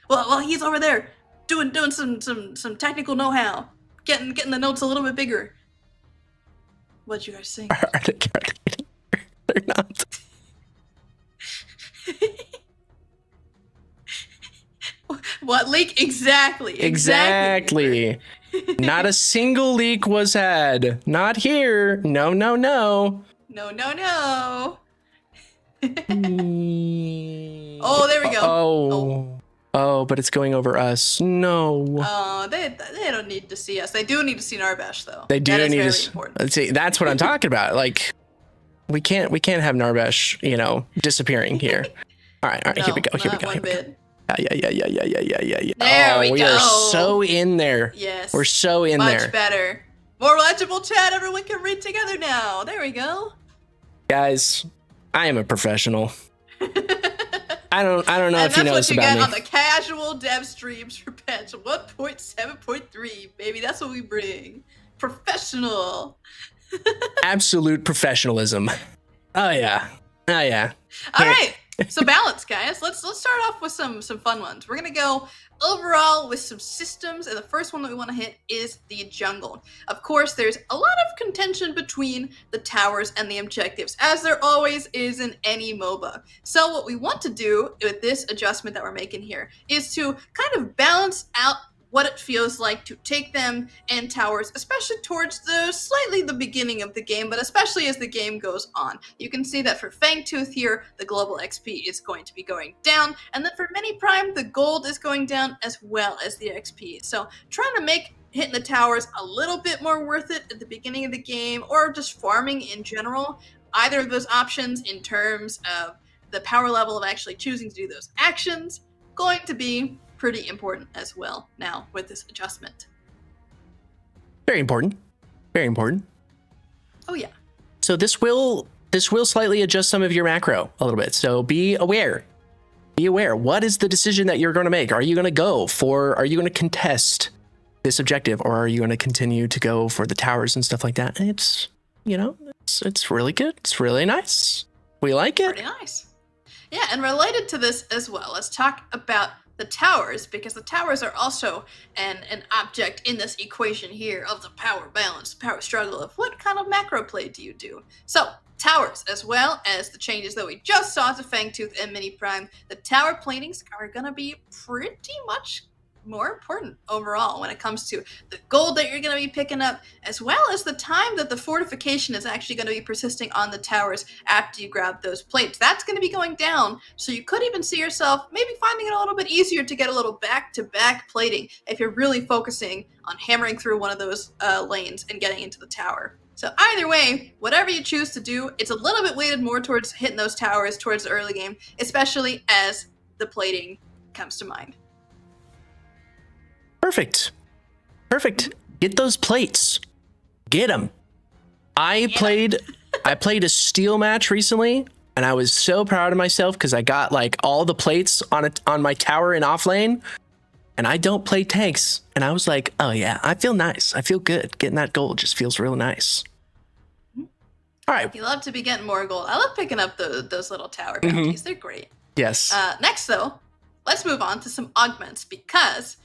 Well, he's over there doing some technical know-how, getting the notes a little bit bigger. What'd you guys think? Are they not? What leak? Exactly. Not a single leak was had. Not here. No. No. Oh, there we go. Oh, but it's going over us. No. Oh, they don't need to see us. They do need to see Narbash, though. They do need to important. See. That's what I'm talking about. We can't have Narbash, disappearing here. All right. No, here we go. Yeah. There we go. We are so in there. Yes. We're so in there. Much better. More legible chat. Everyone can read together now. There we go. Guys, I am a professional. I don't know if you know this about me. And that's what you get on the professional dev streams for patch 1.7.3, baby. That's what we bring. Professional. Absolute professionalism. Oh yeah. Oh yeah. All right. So balance, guys. Let's start off with some fun ones. We're gonna go overall with some systems, and the first one that we want to hit is the jungle. Of course, there's a lot of contention between the towers and the objectives, as there always is in any MOBA. So what we want to do with this adjustment that we're making here is to kind of balance out what it feels like to take them and towers, especially towards the beginning of the game, but especially as the game goes on. You can see that for Fangtooth here, the global XP is going to be going down, and then for Mini Prime, the gold is going down as well as the XP. So trying to make hitting the towers a little bit more worth it at the beginning of the game, or just farming in general. Either of those options in terms of the power level of actually choosing to do those actions, going to be pretty important as well now with this adjustment. Very important. Very important. Oh yeah. So this will slightly adjust some of your macro a little bit. So be aware. Be aware. What is the decision that you're going to make? Are you going to contest this objective, or are you going to continue to go for the towers and stuff like that? It's really good. It's really nice. We like it. Pretty nice. Yeah, and related to this as well, let's talk about the towers, because the towers are also an object in this equation here of the power balance, power struggle of what kind of macro play do you do. So towers, as well as the changes that we just saw to Fangtooth and Mini Prime, the tower planings are going to be pretty much more important overall when it comes to the gold that you're going to be picking up, as well as the time that the fortification is actually going to be persisting on the towers after you grab those plates. That's going to be going down, so you could even see yourself maybe finding it a little bit easier to get a little back-to-back plating if you're really focusing on hammering through one of those lanes and getting into the tower. So either way, whatever you choose to do, it's a little bit weighted more towards hitting those towers towards the early game, especially as the plating comes to mind. Perfect. Get those plates. Get them. I played a steel match recently, and I was so proud of myself because I got like all the plates on my tower in off lane, and I don't play tanks. And I was like, oh yeah, I feel nice. I feel good. Getting that gold just feels real nice. All right. You love to be getting more gold. I love picking up those little tower bounties. They're great. Yes. Next though, let's move on to some augments, because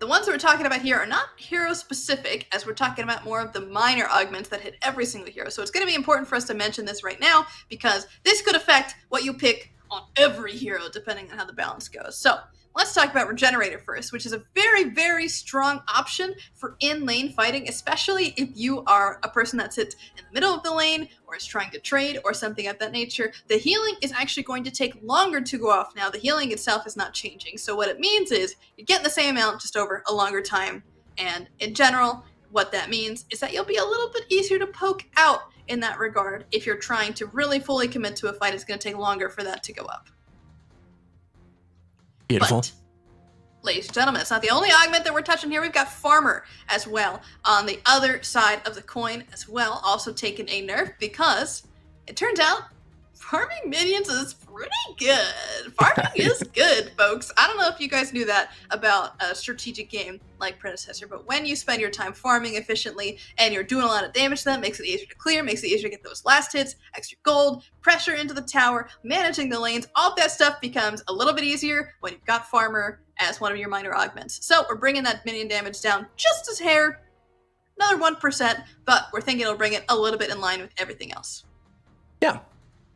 the ones that we're talking about here are not hero specific, as we're talking about more of the minor augments that hit every single hero. So it's going to be important for us to mention this right now, because this could affect what you pick on every hero depending on how the balance goes. So let's talk about Regenerator first, which is a very, very strong option for in-lane fighting, especially if you are a person that sits in the middle of the lane or is trying to trade or something of that nature. The healing is actually going to take longer to go off now. The healing itself is not changing. So what it means is you're getting the same amount just over a longer time. And in general, what that means is that you'll be a little bit easier to poke out in that regard if you're trying to really fully commit to a fight. It's going to take longer for that to go up. Beautiful. But, ladies and gentlemen, it's not the only augment that we're touching here. We've got Farmer as well on the other side of the coin as well, also taking a nerf, because it turns out farming minions is pretty good. Farming is good, folks. I don't know if you guys knew that about a strategic game like Predecessor, but when you spend your time farming efficiently and you're doing a lot of damage to them, makes it easier to clear, makes it easier to get those last hits, extra gold, pressure into the tower, managing the lanes, all of that stuff becomes a little bit easier when you've got Farmer as one of your minor augments. So we're bringing that minion damage down just as hair, another 1%, but we're thinking it'll bring it a little bit in line with everything else. Yeah,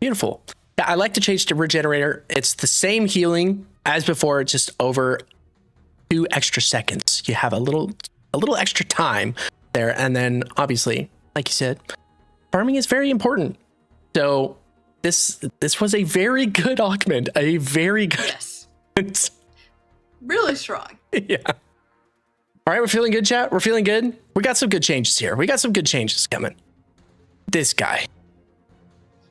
beautiful. Yeah, I like to change to Regenerator. It's the same healing as before, just over 2 extra seconds. You have a little extra time there, and then obviously, like you said, farming is very important. So this was a very good augment, a very good. Yes. Really strong. Yeah. All right, we're feeling good, chat. We're feeling good. We got some good changes here. We got some good changes coming. This guy.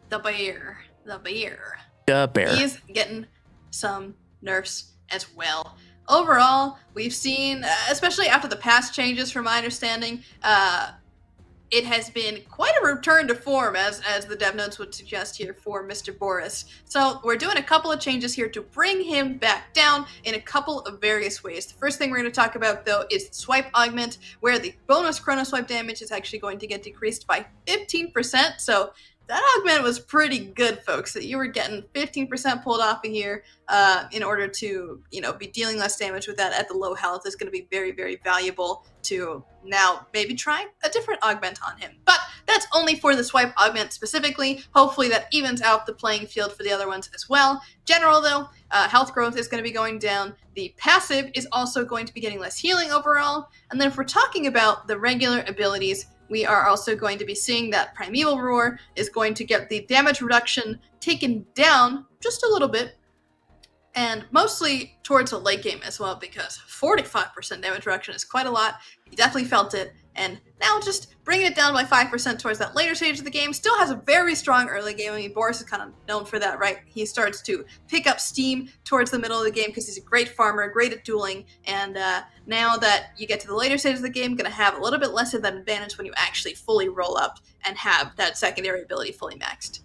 The bear. The bear. The bear. He's getting some nerfs as well. Overall, we've seen, especially after the past changes, from my understanding, it has been quite a return to form, as the dev notes would suggest here for Mr. Boris. So we're doing a couple of changes here to bring him back down in a couple of various ways. The first thing we're going to talk about, though, is the swipe augment, where the bonus chrono swipe damage is actually going to get decreased by 15%. So that augment was pretty good, folks, that you were getting 15% pulled off of here in order to, be dealing less damage with that at the low health is going to be very, very valuable to now maybe try a different augment on him. But that's only for the swipe augment specifically. Hopefully that evens out the playing field for the other ones as well. General, though, health growth is going to be going down. The passive is also going to be getting less healing overall. And then if we're talking about the regular abilities, we are also going to be seeing that Primeval Roar is going to get the damage reduction taken down just a little bit, and mostly towards the late game as well, because 45% damage reduction is quite a lot. You definitely felt it, and now just bringing it down by 5% towards that later stage of the game still has a very strong early game. I mean, Boris is kind of known for that, right? He starts to pick up steam towards the middle of the game because he's a great farmer, great at dueling, and now that you get to the later stage of the game, going to have a little bit less of that advantage when you actually fully roll up and have that secondary ability fully maxed.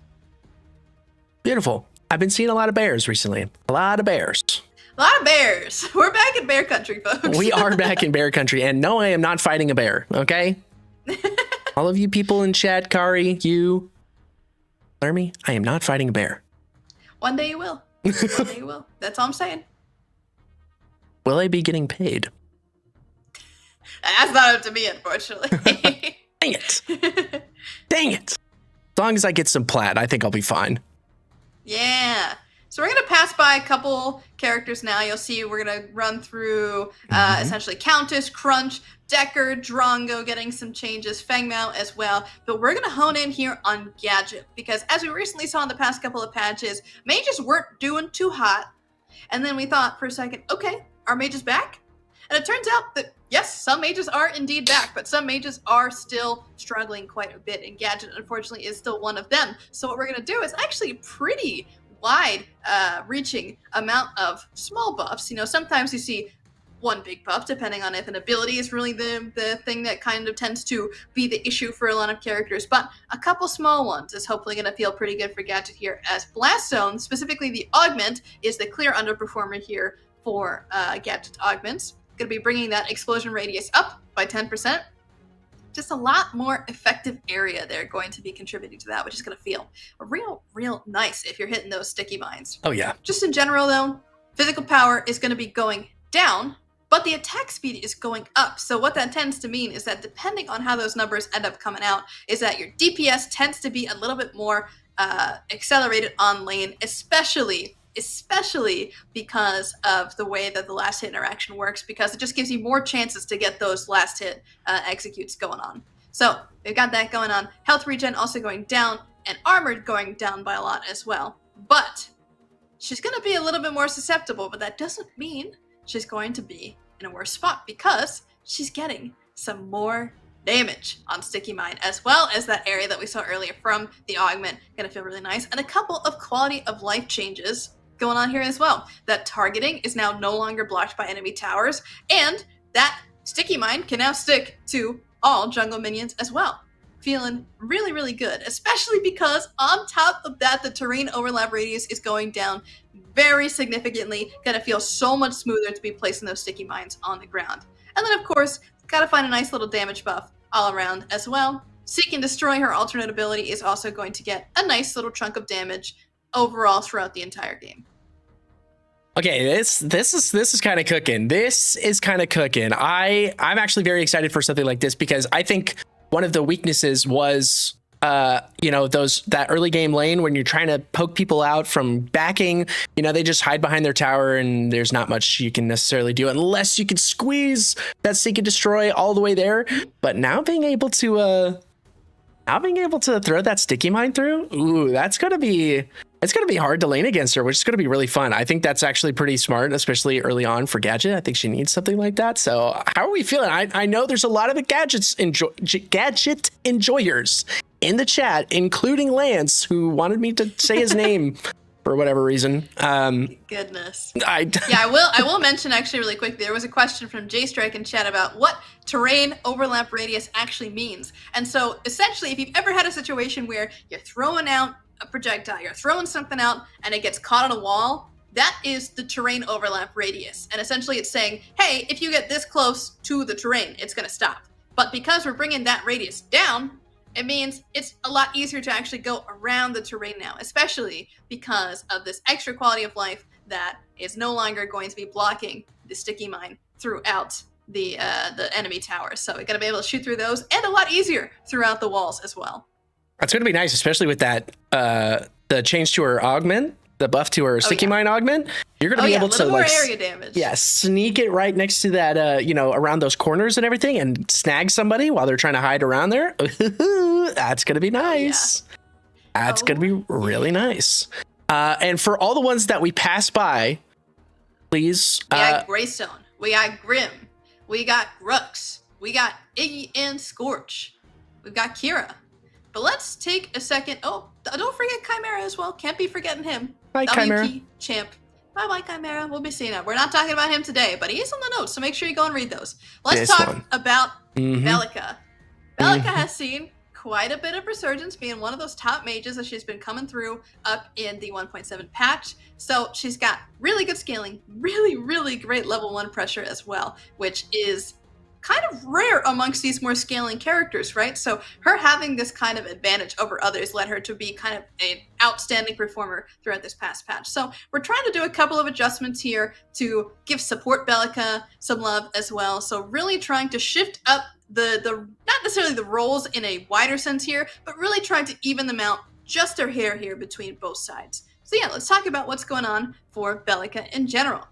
Beautiful. I've been seeing a lot of bears recently. A lot of bears. A lot of bears. We're back in bear country, folks. We are back in bear country, and no, I am not fighting a bear, okay? All of you people in chat, Kari, you, Lermy, I am not fighting a bear. One day you will. One day you will. That's all I'm saying. Will I be getting paid? That's not up to me, unfortunately. Dang it. Dang it. As long as I get some plat, I think I'll be fine. Yeah. So we're going to pass by a couple characters now. You'll see we're going to run through essentially Countess, Crunch, Decker, Drongo getting some changes, Fangmao as well. But we're going to hone in here on Gadget, because as we recently saw in the past couple of patches, mages weren't doing too hot. And then we thought for a second, okay, are mages back? And it turns out that, yes, some mages are indeed back, but some mages are still struggling quite a bit, and Gadget, unfortunately, is still one of them. So what we're going to do is actually pretty wide reaching amount of small buffs. Sometimes you see one big buff, depending on if an ability is really the thing that kind of tends to be the issue for a lot of characters, but a couple small ones is hopefully going to feel pretty good for Gadget here, as Blast Zone, specifically the augment, is the clear underperformer here for Gadget augments. Going to be bringing that explosion radius up by 10%. Just a lot more effective area they're going to be contributing to that, which is going to feel real nice if you're hitting those sticky mines. Oh, yeah. Just in general, though, physical power is going to be going down, but the attack speed is going up. So what that tends to mean is that depending on how those numbers end up coming out, is that your DPS tends to be a little bit more accelerated on lane, especially because of the way that the last hit interaction works, because it just gives you more chances to get those last hit executes going on. So we've got that going on. Health regen also going down, and armor going down by a lot as well. But she's going to be a little bit more susceptible, but that doesn't mean she's going to be in a worse spot, because she's getting some more damage on Sticky Mine, as well as that area that we saw earlier from the augment. Going to feel really nice. And a couple of quality of life changes going on here as well. That targeting is now no longer blocked by enemy towers, and that Sticky Mine can now stick to all jungle minions as well. Feeling really good, especially because on top of that, the terrain overlap radius is going down very significantly. Gonna feel so much smoother to be placing those sticky mines on the ground. And then of course, gotta find a nice little damage buff all around as well. Seek and Destroy, her alternate ability, is also going to get a nice little chunk of damage overall throughout the entire game. Okay, this is kind of cooking. This is kind of cooking. I'm actually very excited for something like this, because I think one of the weaknesses was that early game lane when you're trying to poke people out from backing, they just hide behind their tower and there's not much you can necessarily do unless you can squeeze that Seek and Destroy all the way there. But now being able to throw that sticky mine through, ooh, it's gonna be hard to lane against her, which is gonna be really fun. I think that's actually pretty smart, especially early on for Gadget. I think she needs something like that. So how are we feeling? I know there's a lot of the Gadget enjoyers in the chat, including Lance, who wanted me to say his name for whatever reason. Goodness. I I will mention actually really quick, there was a question from J-Strike in chat about what terrain overlap radius actually means. And so essentially, if you've ever had a situation where you're throwing out a projectile, you're throwing something out and it gets caught on a wall, that is the terrain overlap radius. And essentially it's saying, hey, if you get this close to the terrain, it's going to stop. But because we're bringing that radius down, it means it's a lot easier to actually go around the terrain now, especially because of this extra quality of life that is no longer going to be blocking the sticky mine throughout the enemy towers. So we're going to be able to shoot through those, and a lot easier throughout the walls as well. That's going to be nice, especially with that the change to her augment, the buff to her sticky mine augment. You're going to be able to more area damage. Yeah, sneak it right next to that, around those corners and everything, and snag somebody while they're trying to hide around there. That's going to be nice. That's going to be really nice. And for all the ones that we pass by, please. We got Greystone. We got Grim. We got Grux. We got Iggy and Scorch. We've got Kira. But let's take a second. Oh, don't forget Chimera as well. Can't be forgetting him. Bye, Chimera. Champ. Bye, Chimera. We'll be seeing him. We're not talking about him today, but he is on the notes, so make sure you go and read those. Let's talk about Belica. Belica has seen quite a bit of resurgence, being one of those top mages as she's been coming through up in the 1.7 patch. So she's got really good scaling, really, really great level 1 pressure as well, which is kind of rare amongst these more scaling characters, right? So her having this kind of advantage over others led her to be kind of an outstanding performer throughout this past patch. So we're trying to do a couple of adjustments here to give support Belica some love as well. So really trying to shift up the not necessarily the roles in a wider sense here, but really trying to even them out just a hair here between both sides. So yeah, let's talk about what's going on for Belica in general.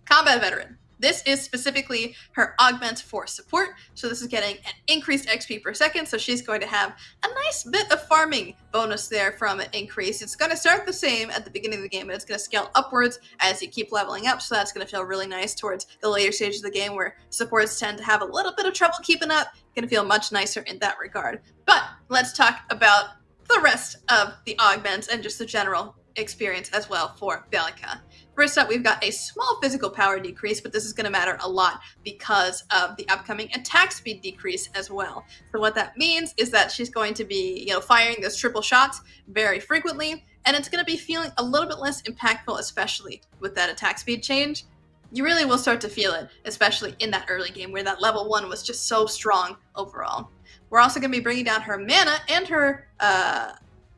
Combat Veteran. This is specifically her augment for support. So this is getting an increased XP per second. So she's going to have a nice bit of farming bonus there from an increase. It's going to start the same at the beginning of the game, but it's going to scale upwards as you keep leveling up. So that's going to feel really nice towards the later stages of the game where supports tend to have a little bit of trouble keeping up. Going to feel much nicer in that regard. But let's talk about the rest of the augments and just the general experience as well for Belica. First up, we've got a small physical power decrease, but this is going to matter a lot because of the upcoming attack speed decrease as well. So what that means is that she's going to be, firing those triple shots very frequently, and it's going to be feeling a little bit less impactful, especially with that attack speed change. You really will start to feel it, especially in that early game where that level 1 was just so strong overall. We're also going to be bringing down her mana and her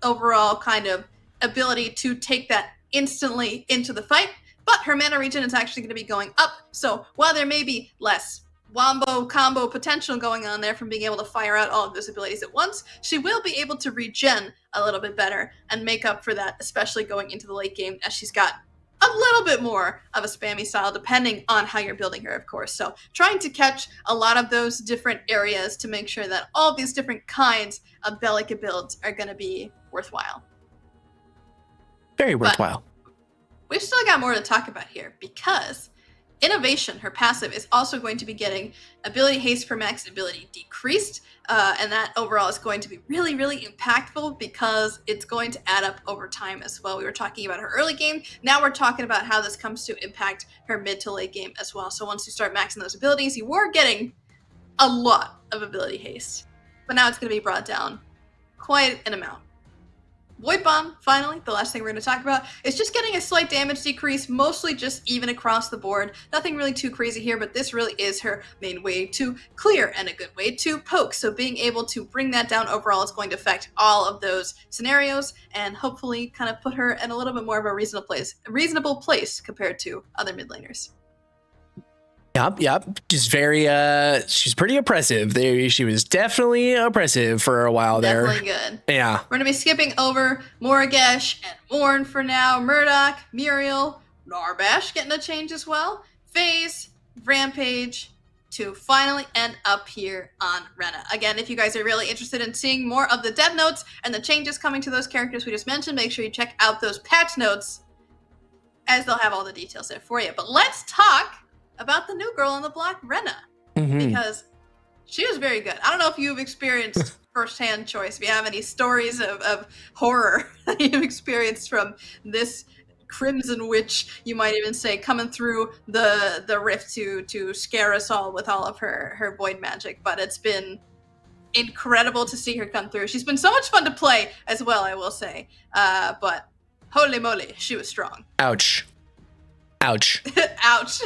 overall kind of ability to take that instantly into the fight, but her mana regen is actually going to be going up. So while there may be less wombo combo potential going on there from being able to fire out all of those abilities at once, she will be able to regen a little bit better and make up for that, especially going into the late game as she's got a little bit more of a spammy style depending on how you're building her, of course. So trying to catch a lot of those different areas to make sure that all these different kinds of Belica builds are going to be worthwhile. Very worthwhile. But we've still got more to talk about here because Innovation, her passive, is also going to be getting ability haste per max ability decreased, and that overall is going to be really, really impactful because it's going to add up over time as well. We were talking about her early game. Now we're talking about how this comes to impact her mid to late game as well. So once you start maxing those abilities, you are getting a lot of ability haste, but now it's going to be brought down quite an amount. Void Bomb, finally, the last thing we're going to talk about, is just getting a slight damage decrease, mostly just even across the board. Nothing really too crazy here, but this really is her main way to clear and a good way to poke. So being able to bring that down overall is going to affect all of those scenarios and hopefully kind of put her in a little bit more of a reasonable place compared to other mid laners. Yep. She's pretty oppressive. She was definitely oppressive for a while there. Definitely good. Yeah. We're going to be skipping over Morgash and Morn for now. Murdoch, Muriel, Narbash getting a change as well. FaZe, Rampage, to finally end up here on Rena. Again, if you guys are really interested in seeing more of the dev notes and the changes coming to those characters we just mentioned, make sure you check out those patch notes as they'll have all the details there for you. But let's talk about the new girl on the block, Rena, because she was very good. I don't know if you've experienced first-hand choice, if you have any stories of horror that you've experienced from this Crimson Witch, you might even say, coming through the rift to scare us all with all of her void magic. But it's been incredible to see her come through. She's been so much fun to play as well, I will say. But holy moly, she was strong. Ouch. Ouch. Ouch.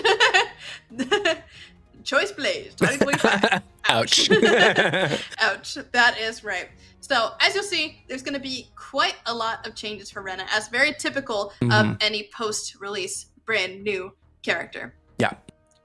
Choice Blaze 2025. Ouch. Ouch. That is right. So, as you'll see, there's going to be quite a lot of changes for Rena, as very typical of any post-release brand new character. Yeah.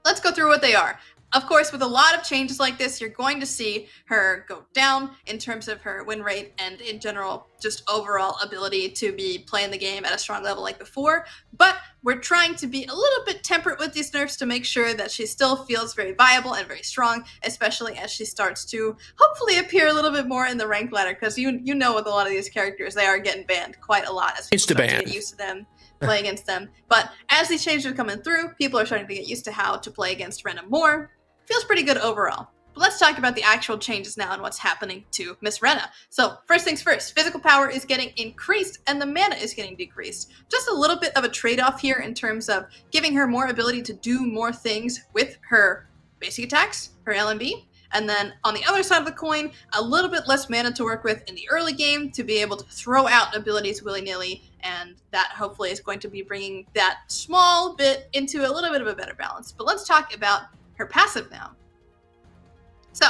Let's go through what they are. Of course, with a lot of changes like this, you're going to see her go down in terms of her win rate and in general, just overall ability to be playing the game at a strong level like before. But we're trying to be a little bit temperate with these nerfs to make sure that she still feels very viable and very strong, especially as she starts to hopefully appear a little bit more in the rank ladder, because you know with a lot of these characters, they are getting banned quite a lot as people start to get used to them. Play against them. But as these changes are coming through, people are starting to get used to how to play against Rena more. Feels pretty good overall. But let's talk about the actual changes now and what's happening to Miss Rena. So first things first, physical power is getting increased and the mana is getting decreased. Just a little bit of a trade-off here in terms of giving her more ability to do more things with her basic attacks, her LMB. And then on the other side of the coin, a little bit less mana to work with in the early game to be able to throw out abilities willy-nilly. And that hopefully is going to be bringing that small bit into a little bit of a better balance. But let's talk about her passive now. So,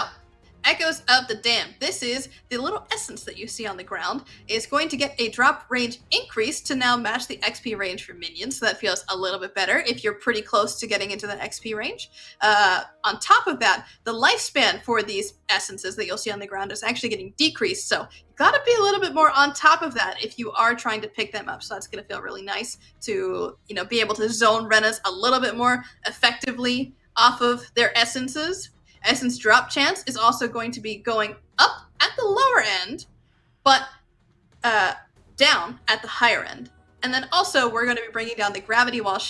Echoes of the Damned. This is the little essence that you see on the ground. Is going to get a drop range increase to now match the XP range for minions. So that feels a little bit better if you're pretty close to getting into that XP range. On top of that, the lifespan for these essences that you'll see on the ground is actually getting decreased. So you gotta be a little bit more on top of that if you are trying to pick them up. So that's gonna feel really nice to, be able to zone Renas a little bit more effectively off of their essences. Essence drop chance is also going to be going up at the lower end, but down at the higher end. And then also we're going to be bringing down the gravity while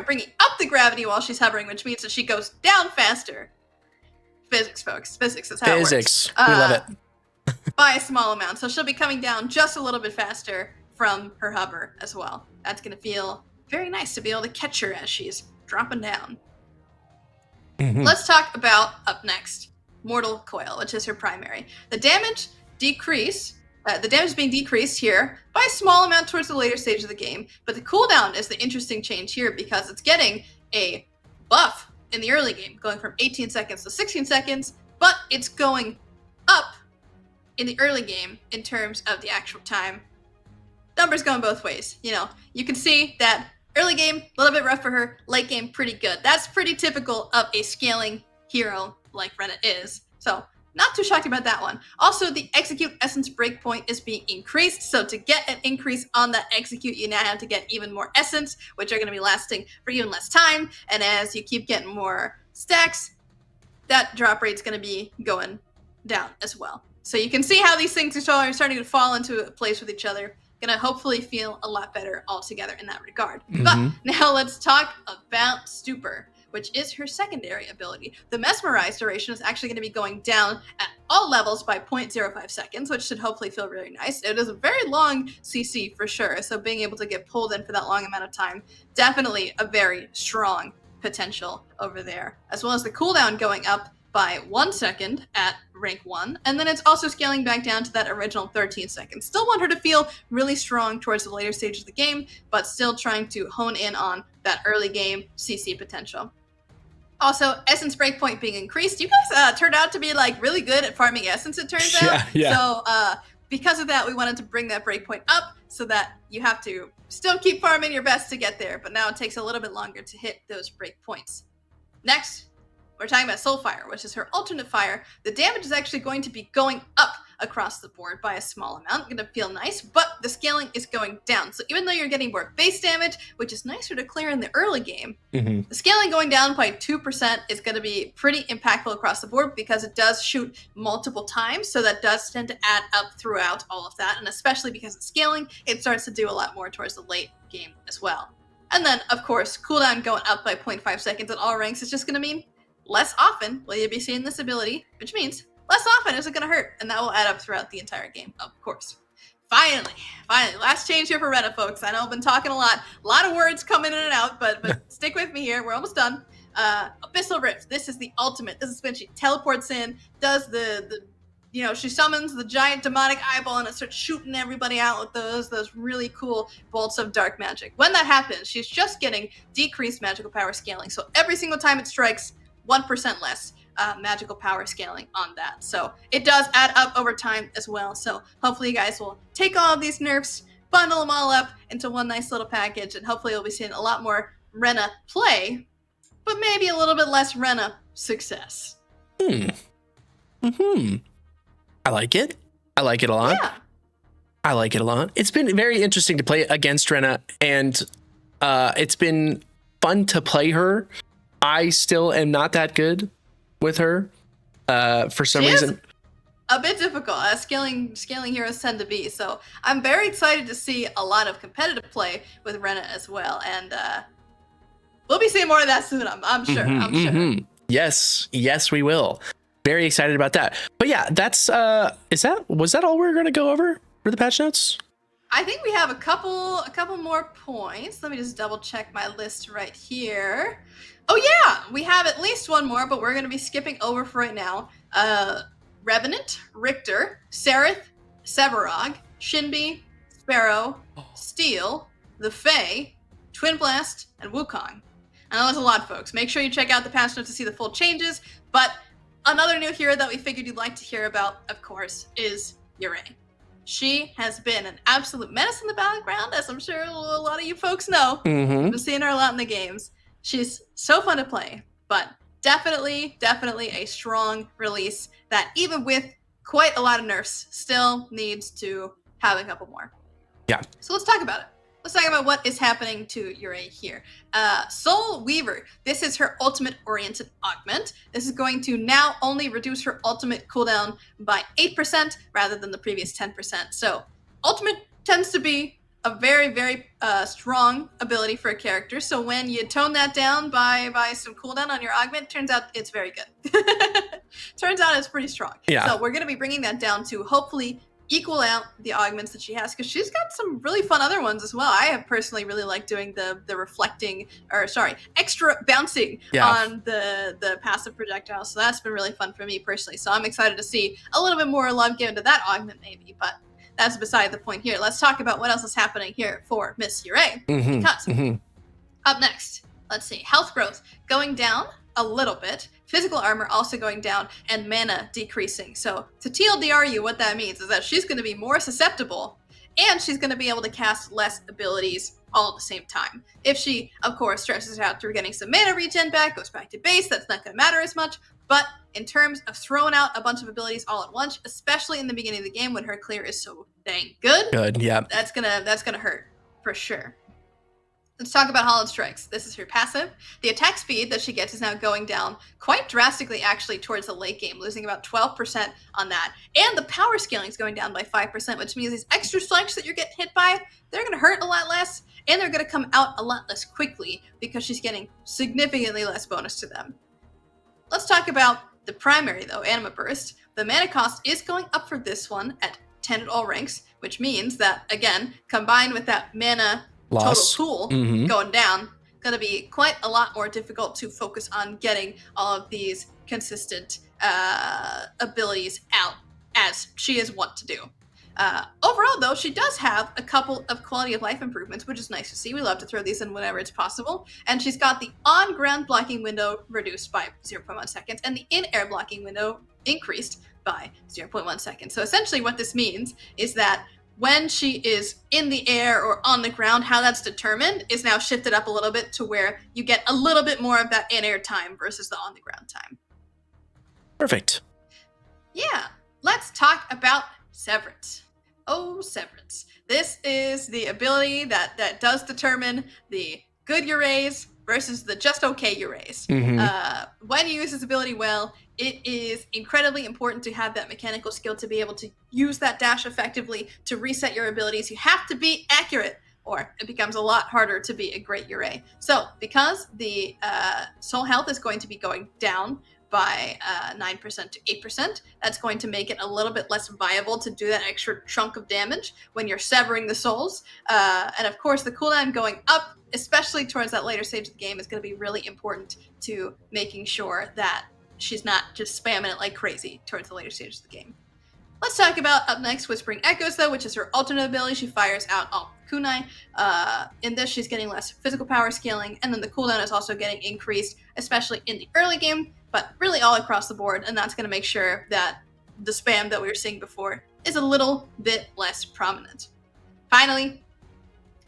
bringing up the gravity while she's hovering, which means that she goes down faster. Physics, folks. Physics is how it works. We love it. By a small amount. So she'll be coming down just a little bit faster from her hover as well. That's going to feel very nice to be able to catch her as she's dropping down. Let's talk about up next, Mortal Coil, which is her primary. The damage is being decreased here by a small amount towards the later stage of the game, but the cooldown is the interesting change here because it's getting a buff in the early game, going from 18 seconds to 16 seconds, but it's going up in the early game in terms of the actual time. Numbers going both ways. You can see that early game, a little bit rough for her. Late game, pretty good. That's pretty typical of a scaling hero like Rena is. So, not too shocked about that one. Also, the Execute Essence Breakpoint is being increased. So, to get an increase on that Execute, you now have to get even more Essence, which are going to be lasting for even less time. And as you keep getting more stacks, that drop rate's going to be going down as well. So, you can see how these things are starting to fall into place with each other. Gonna hopefully feel a lot better altogether in that regard. But now let's talk about Stupor, which is her secondary ability. The Mesmerize duration is actually gonna be going down at all levels by 0.05 seconds, which should hopefully feel really nice. It is a very long CC for sure, so being able to get pulled in for that long amount of time, definitely a very strong potential over there. As well as the cooldown going up by 1 second at rank 1, and then it's also scaling back down to that original 13 seconds. Still want her to feel really strong towards the later stages of the game, but still trying to hone in on that early game CC potential. Also, Essence Breakpoint being increased. You guys turned out to be really good at farming Essence, it turns out. Yeah. So because of that, we wanted to bring that breakpoint up so that you have to still keep farming your best to get there, but now it takes a little bit longer to hit those breakpoints. Next, we're talking about Soulfire, which is her alternate fire. The damage is actually going to be going up across the board by a small amount. Going to feel nice, but the scaling is going down. So even though you're getting more base damage, which is nicer to clear in the early game, the scaling going down by 2% is going to be pretty impactful across the board because it does shoot multiple times. So that does tend to add up throughout all of that. And especially because it's scaling, it starts to do a lot more towards the late game as well. And then, of course, cooldown going up by 0.5 seconds at all ranks is just going to mean less often will you be seeing this ability, which means less often is it going to hurt, and that will add up throughout the entire game, of course. Finally, last change here for Rena, folks. I know I've been talking a lot of words coming in and out, but stick with me here. We're almost done. Abyssal Rift. This is the ultimate. This is when she teleports in, does she summons the giant demonic eyeball and it starts shooting everybody out with those really cool bolts of dark magic. When that happens, she's just getting decreased magical power scaling. So every single time it strikes, 1% less magical power scaling on that. So it does add up over time as well. So hopefully you guys will take all of these nerfs, bundle them all up into one nice little package, and hopefully you'll be seeing a lot more Rena play, but maybe a little bit less Rena success. I like it. I like it a lot. Yeah. I like it a lot. It's been very interesting to play against Rena, and it's been fun to play her. I still am not that good with her for some reason. A bit difficult as scaling heroes tend to be. So I'm very excited to see a lot of competitive play with Rena as well, and we'll be seeing more of that soon. I'm sure. Sure. Yes, we will. Very excited about that. But yeah, that's was that all we were going to go over for the patch notes? I think we have a couple more points. Let me just double check my list right here. Oh yeah, we have at least one more, but we're going to be skipping over for right now. Revenant, Richter, Sereth, Sevarog, Shinbi, Sparrow, Steel, the Fae, Twin Blast, and Wukong. I know that's a lot, folks. Make sure you check out the patch notes to see the full changes, but another new hero that we figured you'd like to hear about, of course, is Yurei. She has been an absolute menace in the battleground, as I'm sure a lot of you folks know. I've been seeing her a lot in the games. She's so fun to play, but definitely a strong release that, even with quite a lot of nerfs, still needs to have a couple more. Yeah. So let's talk about it. Let's talk about what is happening to Yurei here. Soul Weaver. This is her ultimate-oriented augment. This is going to now only reduce her ultimate cooldown by 8% rather than the previous 10%. So ultimate tends to be a very strong ability for a character. So when you tone that down by some cooldown on your augment, turns out it's very good. Turns out it's pretty strong. Yeah. So we're going to be bringing that down to hopefully equal out the augments that she has, because she's got some really fun other ones as well. I have personally really liked doing the reflecting, extra bouncing on the passive projectile. So that's been really fun for me personally. So I'm excited to see a little bit more love given to that augment maybe, but that's beside the point here. Let's talk about what else is happening here for Miss Yurei. Because up next, let's see, health growth going down a little bit, physical armor also going down, and mana decreasing. So to TLDR you, what that means is that she's going to be more susceptible, and she's going to be able to cast less abilities all at the same time. If she, of course, stresses out through getting some mana regen back, goes back to base, that's not going to matter as much. But in terms of throwing out a bunch of abilities all at once, especially in the beginning of the game when her clear is so dang good, yeah, that's gonna hurt for sure. Let's talk about Hollowed Strikes. This is her passive. The attack speed that she gets is now going down quite drastically, actually, towards the late game, losing about 12% on that. And the power scaling is going down by 5%, which means these extra strikes that you're getting hit by, they're going to hurt a lot less, and they're going to come out a lot less quickly because she's getting significantly less bonus to them. Let's talk about the primary, though, Anima Burst. The mana cost is going up for this one at 10 at all ranks, which means that, again, combined with that mana loss total pool going down, going to be quite a lot more difficult to focus on getting all of these consistent abilities out, as she is wont to do. Overall, though, she does have a couple of quality of life improvements, which is nice to see. We love to throw these in whenever it's possible. And she's got the on-ground blocking window reduced by 0.1 seconds, and the in-air blocking window increased by 0.1 seconds. So essentially what this means is that when she is in the air or on the ground, how that's determined is now shifted up a little bit to where you get a little bit more of that in-air time versus the on-the-ground time. Perfect. Yeah, let's talk about Severance. Oh, Severance. This is the ability that does determine the good Yureis versus the just okay Yureis. When you use this ability well, it is incredibly important to have that mechanical skill to be able to use that dash effectively to reset your abilities. You have to be accurate, or it becomes a lot harder to be a great Yurei. So, because the soul health is going to be going down by 9% to 8%. That's going to make it a little bit less viable to do that extra chunk of damage when you're severing the souls. And of course, the cooldown going up, especially towards that later stage of the game, is going to be really important to making sure that she's not just spamming it like crazy towards the later stages of the game. Let's talk about up next Whispering Echoes, though, which is her alternate ability. She fires out all kunai. In this, she's getting less physical power scaling, and then the cooldown is also getting increased, especially in the early game, but really all across the board, and that's going to make sure that the spam that we were seeing before is a little bit less prominent. Finally,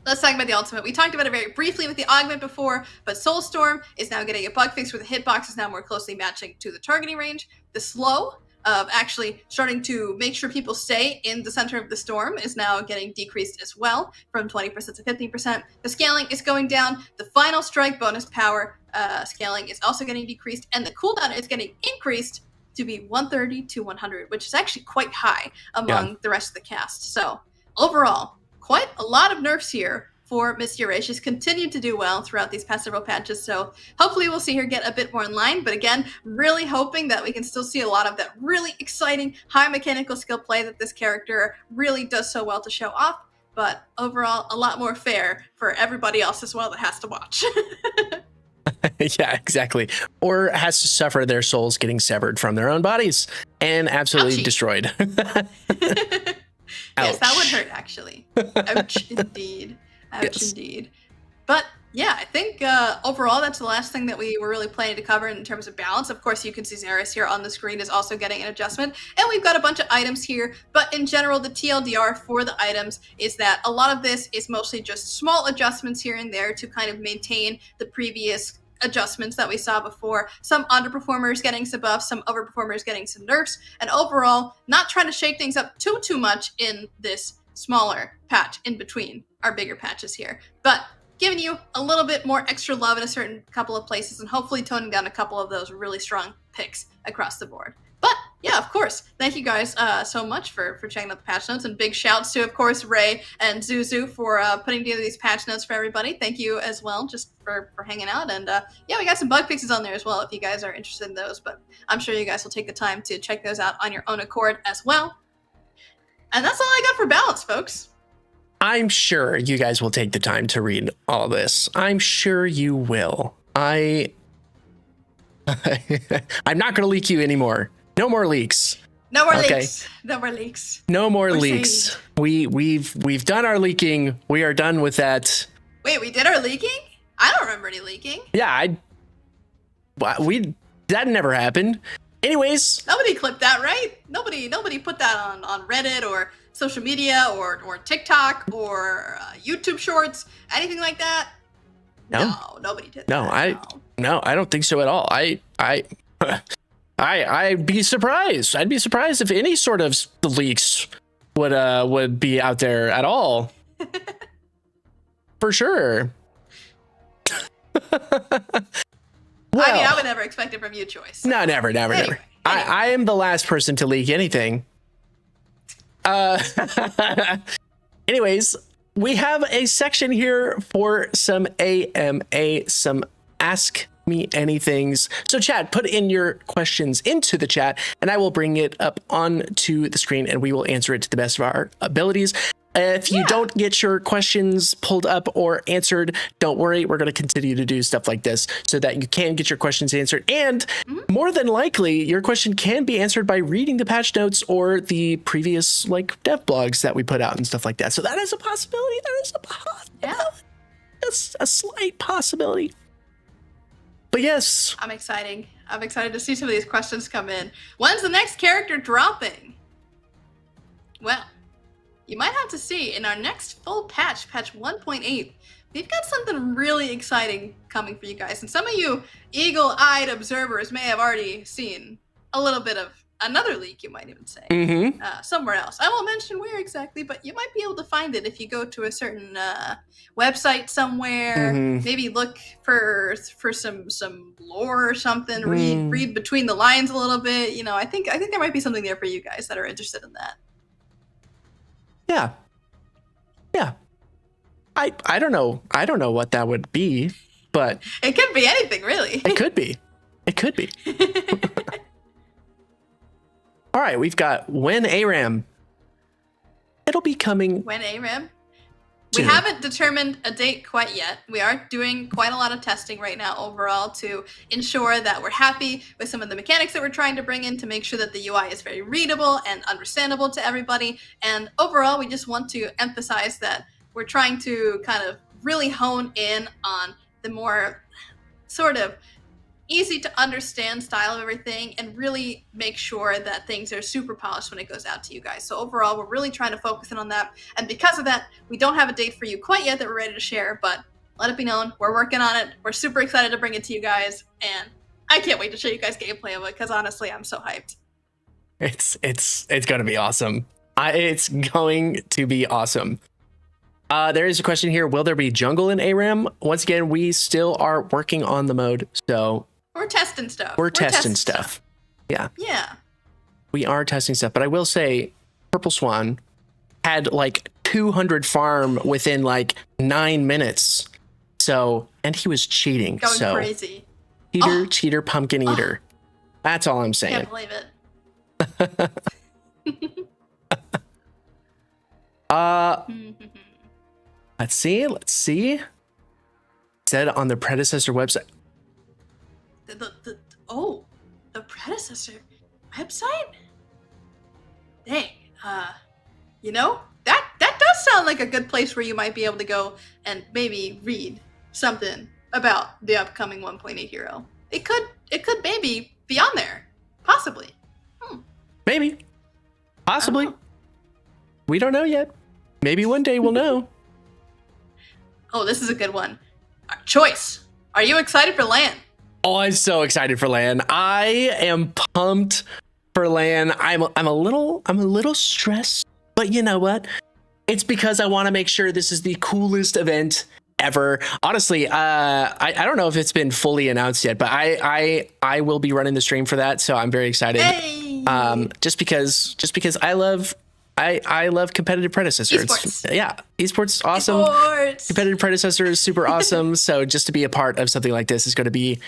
let's talk about the ultimate. We talked about it very briefly with the augment before, but Soulstorm is now getting a bug fix where the hitbox is now more closely matching to the targeting range. The slow of actually starting to make sure people stay in the center of the storm is now getting decreased as well from 20% to 15%. The scaling is going down. The final strike bonus power scaling is also getting decreased, and the cooldown is getting increased to be 130 to 100, which is actually quite high among the rest of the cast. So overall, quite a lot of nerfs here for Miss Yurei. She's continued to do well throughout these past several patches, so hopefully we'll see her get a bit more in line. But again, really hoping that we can still see a lot of that really exciting high mechanical skill play that this character really does so well to show off. But overall, a lot more fair for everybody else as well that has to watch. Yeah, exactly. Or has to suffer their souls getting severed from their own bodies and absolutely destroyed. Yes, that would hurt, actually. Ouch, indeed. Ouch, indeed. But yeah, I think overall that's the last thing that we were really planning to cover in terms of balance. Of course, you can see Xeris here on the screen is also getting an adjustment, and we've got a bunch of items here. But in general, the TLDR for the items is that a lot of this is mostly just small adjustments here and there to kind of maintain the previous adjustments that we saw before. Some underperformers getting some buffs, some overperformers getting some nerfs, and overall not trying to shake things up too much in this smaller patch in between our bigger patches here, but giving you a little bit more extra love in a certain couple of places and hopefully toning down a couple of those really strong picks across the board. But yeah, of course, thank you guys so much for checking out the patch notes, and big shouts to, of course, Ray and Zuzu for putting together these patch notes for everybody. Thank you as well, just for hanging out. And yeah, we got some bug fixes on there as well if you guys are interested in those, but I'm sure you guys will take the time to check those out on your own accord as well. And that's all I got for balance, folks. I'm sure you guys will take the time to read all this. I'm sure you will. I'm not going to leak you anymore. No more leaks. No more leaks. No more leaks. No more leaks. We've done our leaking. We are done with that. Wait, we did our leaking? I don't remember any leaking. Yeah, that never happened. Anyways, nobody clipped that, right? Nobody put that on Reddit or social media or TikTok or YouTube Shorts, anything like that. No, nobody did. No, I don't think so at all. I'd be surprised. I'd be surprised if any sort of leaks would be out there at all. For sure. Well, I mean, I would never expect it from you, Choice. No, never. Anyway. I am the last person to leak anything. Anyways, we have a section here for some AMA, some Ask Me Anythings. So chat, put in your questions into the chat and I will bring it up onto the screen and we will answer it to the best of our abilities. If you don't get your questions pulled up or answered, don't worry. We're going to continue to do stuff like this so that you can get your questions answered. And more than likely, your question can be answered by reading the patch notes or the previous dev blogs that we put out and stuff like that. So that is a possibility. That is a possibility. Yeah. That's a slight possibility. But yes. I'm excited to see some of these questions come in. When's the next character dropping? Well, you might have to see in our next full patch, patch 1.8, we've got something really exciting coming for you guys. And some of you eagle-eyed observers may have already seen a little bit of another leak, you might even say, somewhere else. I won't mention where exactly, but you might be able to find it if you go to a certain website somewhere. Maybe look for some lore or something. Read between the lines a little bit. You know, I think there might be something there for you guys that are interested in that. Yeah. I don't know. I don't know what that would be, but it could be anything, really. It could be. All right, we've got when ARAM. It'll be coming. When ARAM? We soon. haven't determined a date quite yet. We are doing quite a lot of testing right now overall to ensure that we're happy with some of the mechanics that we're trying to bring in to make sure that the UI is very readable and understandable to everybody. And overall, we just want to emphasize that we're trying to kind of really hone in on the more sort of easy to understand style of everything and really make sure that things are super polished when it goes out to you guys. So overall, we're really trying to focus in on that. And because of that, we don't have a date for you quite yet that we're ready to share, but let it be known, we're working on it. We're super excited to bring it to you guys. And I can't wait to show you guys gameplay of it because honestly, I'm so hyped. It's going to be awesome. It's going to be awesome. There is a question here. Will there be jungle in ARAM? Once again, we still are working on the mode. So we're testing stuff. We're testing stuff. Yeah. Yeah. We are testing stuff. But I will say Purple Swan had like 200 farm within like 9 minutes. So, and he was cheating. Going crazy. Cheater, pumpkin eater. That's all I'm saying. Can't believe it. Let's see. It said on the Predecessor website. The Predecessor website? Dang. That does sound like a good place where you might be able to go and maybe read something about the upcoming 1.8 hero. It could maybe be on there. Possibly. Maybe. Possibly. We don't know yet. Maybe one day we'll know. Oh, this is a good one. Choice. Are you excited for LAN? Oh, I'm so excited for LAN. I am pumped for LAN. I'm a little stressed, but you know what? It's because I want to make sure this is the coolest event ever. Honestly, I don't know if it's been fully announced yet, but I will be running the stream for that, so I'm very excited. Hey! Just because I love competitive Predecessor. Esports. Esports is awesome. Esports. Competitive Predecessor is super awesome. So just to be a part of something like this is going to be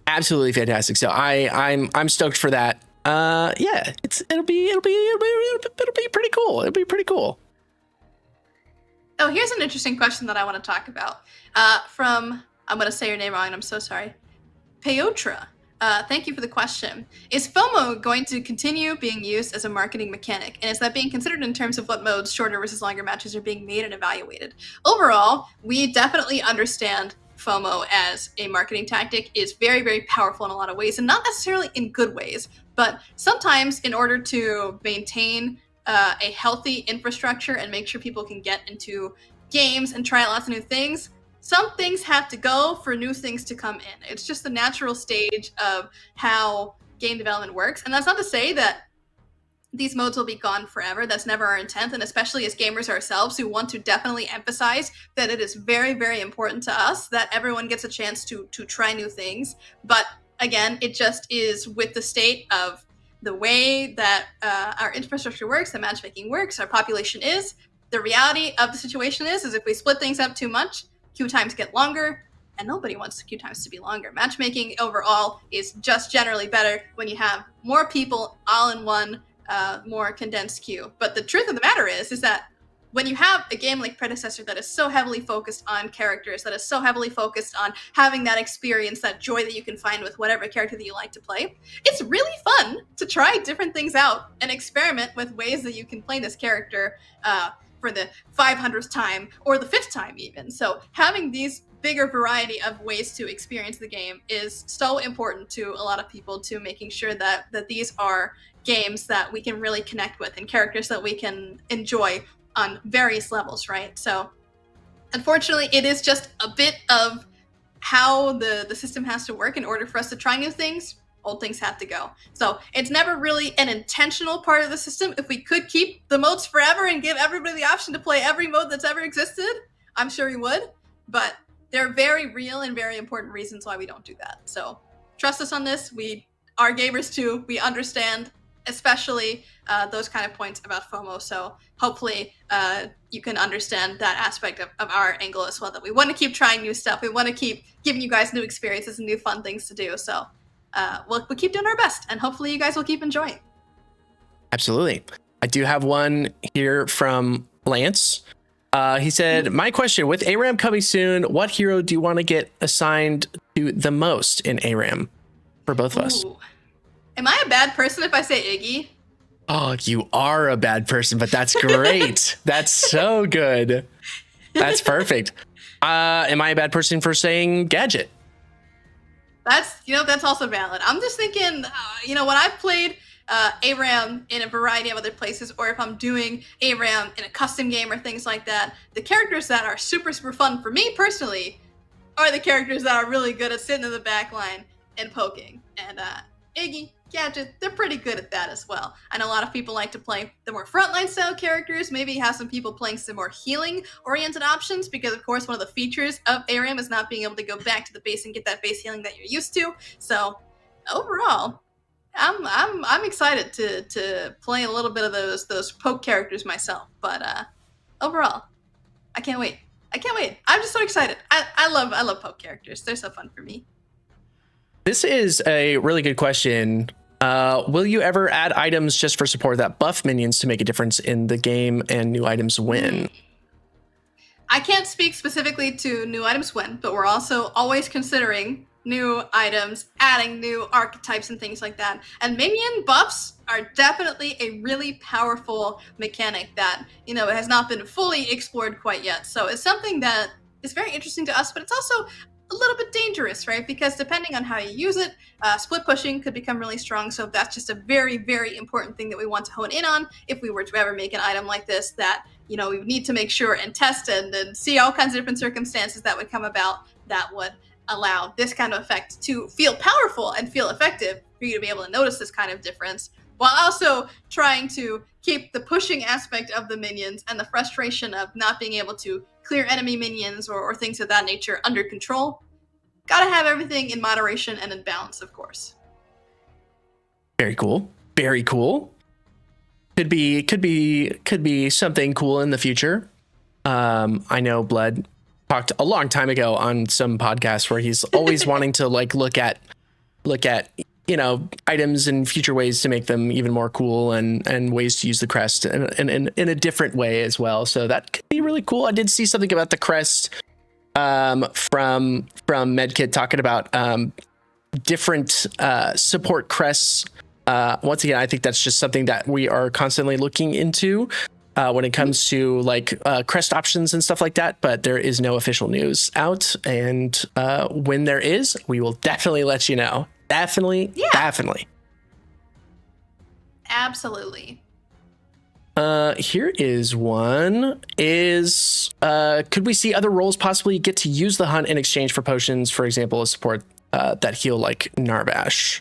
absolutely fantastic. So I'm stoked for that. It'll be pretty cool. It'll be pretty cool. Oh, here's an interesting question that I want to talk about. From, I'm going to say your name wrong, and I'm so sorry. Peotra. Thank you for the question. Is FOMO going to continue being used as a marketing mechanic? And is that being considered in terms of what modes, shorter versus longer matches, are being made and evaluated? Overall, we definitely understand FOMO as a marketing tactic is very, very powerful in a lot of ways, and not necessarily in good ways. But sometimes in order to maintain a healthy infrastructure and make sure people can get into games and try out lots of new things, some things have to go for new things to come in. It's just the natural stage of how game development works. And that's not to say that these modes will be gone forever. That's never our intent. And especially as gamers ourselves who want to definitely emphasize that it is very, very important to us that everyone gets a chance to try new things. But again, it just is with the state of the way that our infrastructure works, the matchmaking works, our population is. The reality of the situation is if we split things up too much, queue times get longer, and nobody wants queue times to be longer. Matchmaking overall is just generally better when you have more people all in one, more condensed queue. But the truth of the matter is that when you have a game like Predecessor that is so heavily focused on characters, that is so heavily focused on having that experience, that joy that you can find with whatever character that you like to play, it's really fun to try different things out and experiment with ways that you can play this character for the 500th time or the 5th time even. So having these bigger variety of ways to experience the game is so important to a lot of people, to making sure that these are games that we can really connect with and characters that we can enjoy on various levels, right? So unfortunately, it is just a bit of how the system has to work in order for us to try new things. Old things have to go. So it's never really an intentional part of the system. If we could keep the modes forever and give everybody the option to play every mode that's ever existed, I'm sure we would. But there are very real and very important reasons why we don't do that. So trust us on this. We are gamers too. We understand, especially those kind of points about FOMO. So hopefully you can understand that aspect of our angle as well, that we want to keep trying new stuff. We want to keep giving you guys new experiences and new fun things to do. So we'll keep doing our best, and hopefully you guys will keep enjoying. Absolutely. I do have one here from Lance. He said, my question, with ARAM coming soon, what hero do you want to get assigned to the most in ARAM for both of us? Am I a bad person if I say Iggy? Oh, you are a bad person, but that's great. That's so good. That's perfect. Am I a bad person for saying Gadget? That's also valid. I'm just thinking, when I've played ARAM in a variety of other places, or if I'm doing ARAM in a custom game or things like that, the characters that are super, super fun for me personally are the characters that are really good at sitting in the back line and poking. And Iggy, Gadget, they're pretty good at that as well. I know a lot of people like to play the more frontline style characters, maybe have some people playing some more healing oriented options, because of course one of the features of ARAM is not being able to go back to the base and get that base healing that you're used to. So overall, I'm excited to play a little bit of those poke characters myself. But overall, I can't wait. I'm just so excited. I love poke characters. They're so fun for me. This is a really good question. Will you ever add items just for support that buff minions to make a difference in the game and new items win? I can't speak specifically to new items win, but we're also always considering new items, adding new archetypes and things like that. And minion buffs are definitely a really powerful mechanic that, it has not been fully explored quite yet. So it's something that is very interesting to us, but it's also a little bit dangerous, right? Because depending on how you use it, split pushing could become really strong. So that's just a very, very important thing that we want to hone in on if we were to ever make an item like this, that, we would need to make sure and test and see all kinds of different circumstances that would come about that would allow this kind of effect to feel powerful and feel effective for you to be able to notice this kind of difference, while also trying to keep the pushing aspect of the minions and the frustration of not being able to clear enemy minions or things of that nature under control. Gotta have everything in moderation and in balance, of course. Very cool. Very cool. Could be something cool in the future. I know Blood talked a long time ago on some podcast where he's always wanting to look at items and future ways to make them even more cool and ways to use the crest in a different way as well. So that could be really cool. I did see something about the crest from Medkit talking about different support crests. Once again, I think that's just something that we are constantly looking into when it comes to crest options and stuff like that. But there is no official news out, and when there is, we will definitely let you know. Definitely. Absolutely. Here is one. Could we see other roles possibly get to use the hunt in exchange for potions, for example, a support that heal like Narbash?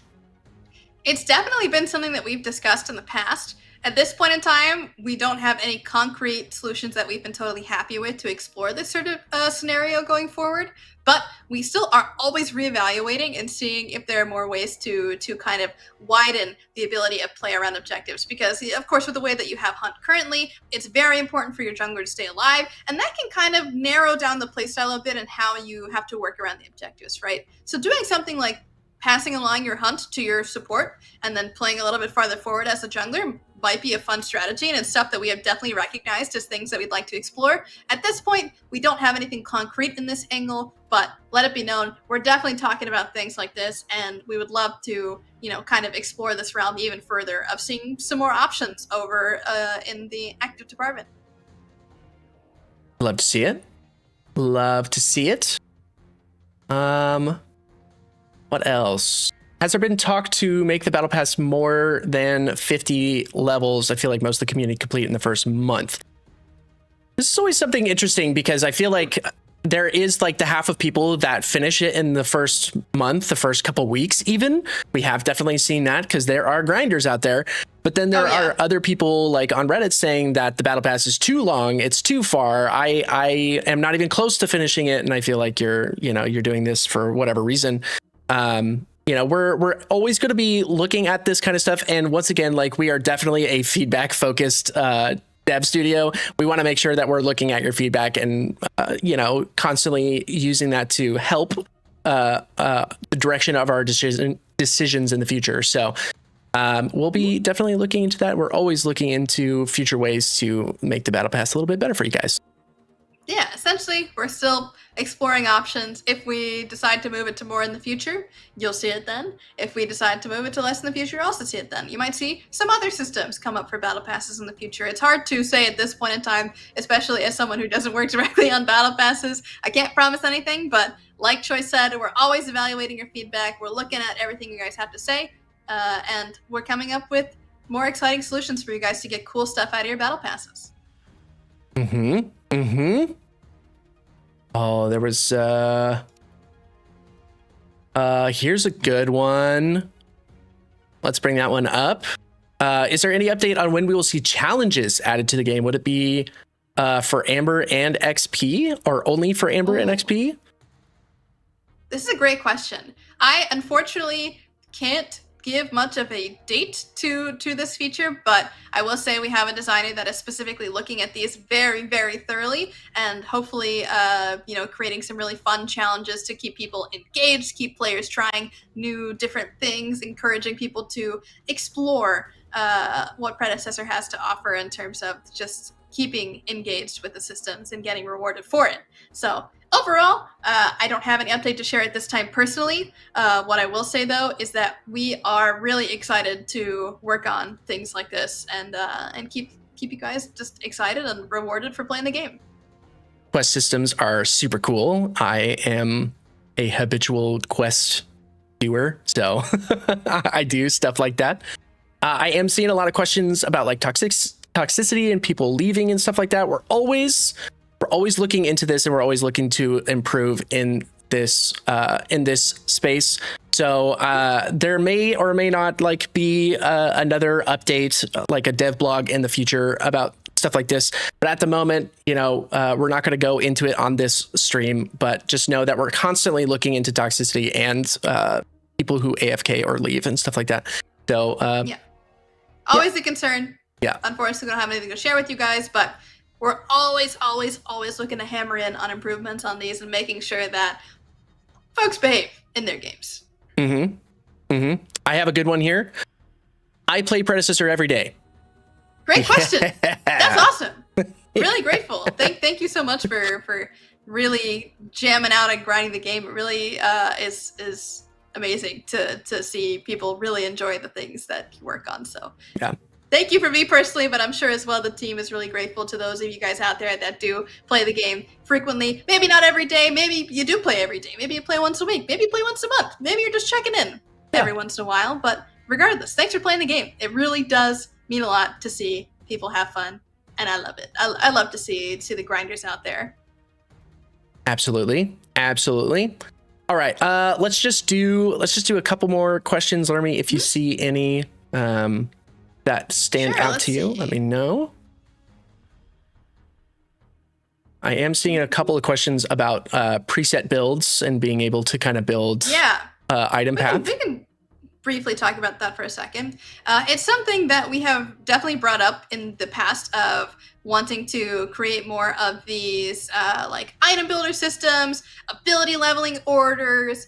It's definitely been something that we've discussed in the past. At this point in time, we don't have any concrete solutions that we've been totally happy with to explore this sort of scenario going forward. But we still are always reevaluating and seeing if there are more ways to kind of widen the ability of play around objectives. Because, of course, with the way that you have Hunt currently, it's very important for your jungler to stay alive. And that can kind of narrow down the playstyle a bit and how you have to work around the objectives, right? So doing something like passing along your Hunt to your support and then playing a little bit farther forward as a jungler might be a fun strategy, and it's stuff that we have definitely recognized as things that we'd like to explore. At this point, we don't have anything concrete in this angle, but let it be known, we're definitely talking about things like this, and we would love to, kind of explore this realm even further of seeing some more options over in the active department. Love to see it. What else? Has there been talk to make the battle pass more than 50 levels? I feel like most of the community complete in the first month. This is always something interesting because I feel like there is the half of people that finish it in the first month, the first couple weeks even. We have definitely seen that because there are grinders out there. But then there are other people on Reddit saying that the battle pass is too long, it's too far. I am not even close to finishing it, and I feel like you're doing this for whatever reason. We're always going to be looking at this kind of stuff. And once again, we are definitely a feedback focused dev studio. We want to make sure that we're looking at your feedback and, constantly using that to help the direction of our decisions in the future. So We'll be definitely looking into that. We're always looking into future ways to make the battle pass a little bit better for you guys. Yeah, essentially, we're still exploring options. If we decide to move it to more in the future, you'll see it then. If we decide to move it to less in the future, you'll also see it then. You might see some other systems come up for battle passes in the future. It's hard to say at this point in time, especially as someone who doesn't work directly on battle passes. I can't promise anything, but like Choi said, we're always evaluating your feedback. We're looking at everything you guys have to say, and we're coming up with more exciting solutions for you guys to get cool stuff out of your battle passes. Oh, there was here's a good one. Let's bring that one up. Is there any update on when we will see challenges added to the game? Would it be for Amber and XP, or only for Amber and XP? This is a great question. I unfortunately can't give much of a date to this feature, but I will say we have a designer that is specifically looking at these very, very thoroughly, and hopefully creating some really fun challenges to keep people engaged, keep players trying new different things, encouraging people to explore what Predecessor has to offer in terms of just keeping engaged with the systems and getting rewarded for it. So overall, I don't have any update to share at this time personally. What I will say, though, is that we are really excited to work on things like this and keep you guys just excited and rewarded for playing the game. Quest systems are super cool. I am a habitual quest doer, so I do stuff like that. I am seeing a lot of questions about like toxicity and people leaving and stuff like that. We're always looking into this, and we're always looking to improve in this space. So there may or may not like be another update, like a dev blog in the future about stuff like this. But at the moment, we're not going to go into it on this stream, but just know that we're constantly looking into toxicity and people who AFK or leave and stuff like that. So always a concern. Yeah. Unfortunately, we don't have anything to share with you guys, but we're always looking to hammer in on improvements on these and making sure that folks behave in their games. I have a good one here. I play Predecessor every day. Great question. That's awesome. Really grateful. Thank you so much for really jamming out and grinding the game. It really is amazing to see people really enjoy the things that you work on. So yeah. Thank you for me personally, but I'm sure as well the team is really grateful to those of you guys out there that do play the game frequently. Maybe not every day. Maybe you do play every day. Maybe you play once a week. Maybe you play once a month. Maybe you're just checking in every once in a while. But regardless, thanks for playing the game. It really does mean a lot to see people have fun, and I love it. I love to see the grinders out there. Absolutely. All right, let's just do a couple more questions. Let me, if you see any that stand out to you, let me know. I am seeing a couple of questions about preset builds and being able to kind of build item path. We can briefly talk about that for a second. It's something that we have definitely brought up in the past of wanting to create more of these like item builder systems, ability leveling orders,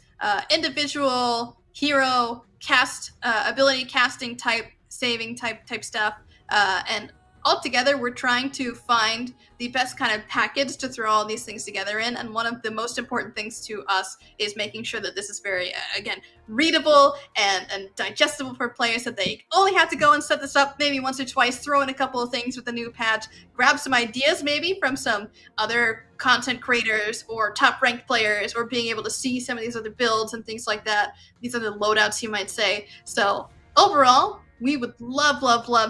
individual hero cast, ability casting type, saving type stuff, and altogether we're trying to find the best kind of package to throw all these things together in. And one of the most important things to us is making sure that this is very again readable and digestible for players, that they only have to go and set this up maybe once or twice, throw in a couple of things with the new patch, grab some ideas maybe from some other content creators or top ranked players, or being able to see some of these other builds and things like that, these other loadouts you might say. So overall, we would love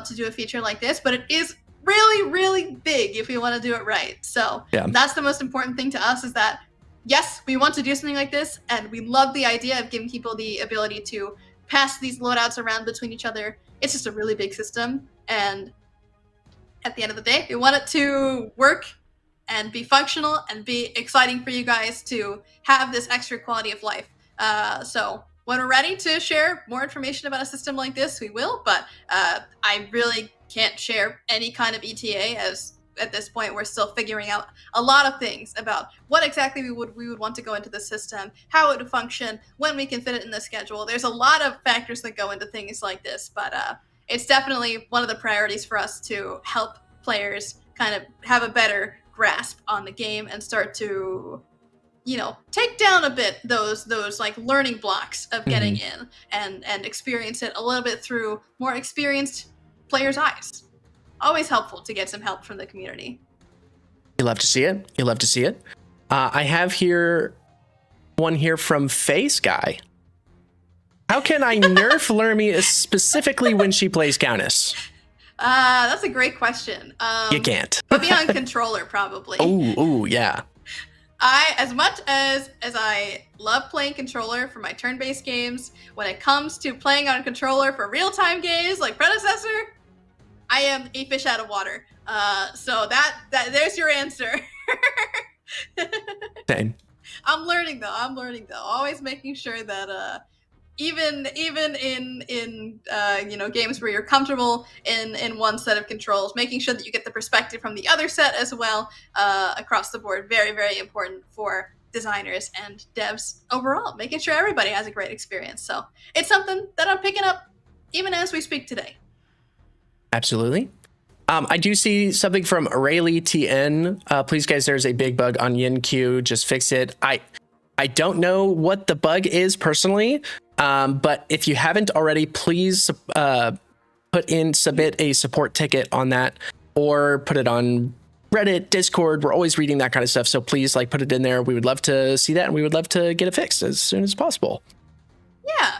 to do a feature like this, but it is really big if we want to do it right. So that's the most important thing to us, is that yes, we want to do something like this, and we love the idea of giving people the ability to pass these loadouts around between each other. It's just a really big system, and at the end of the day, we want it to work and be functional and be exciting for you guys to have this extra quality of life. So when we're ready to share more information about a system like this, we will, but I really can't share any kind of ETA as at this point we're still figuring out a lot of things about what exactly we would want to go into the system, how it would function, when we can fit it in the schedule. There's a lot of factors that go into things like this, but it's definitely one of the priorities for us to help players kind of have a better grasp on the game and start to, you know, take down a bit those like learning blocks of getting in and experience it a little bit through more experienced players' eyes. Always helpful to get some help from the community. You love to see it. You love to see it. I have one here from Face Guy. How can I nerf Lermy specifically when she plays Countess? That's a great question. You can't. Maybe on controller, probably. Oh, yeah. As much as I love playing controller for my turn-based games, when it comes to playing on controller for real-time games like Predecessor, I am a fish out of water. So that there's your answer. Same. I'm learning though. Always making sure that even in you know, games where you're comfortable in one set of controls, making sure that you get the perspective from the other set as well, across the board. Very, very important for designers and devs overall, making sure everybody has a great experience. So it's something that I'm picking up even as we speak today. Absolutely. I do see something from Rayleigh TN. Please, guys, there's a big bug on Yin Q. Just fix it. I don't know what the bug is personally, but if you haven't already, please submit a support ticket on that, or put it on Reddit, Discord. We're always reading that kind of stuff, so please put it in there. We would love to see that, and we would love to get it fixed as soon as possible. Yeah,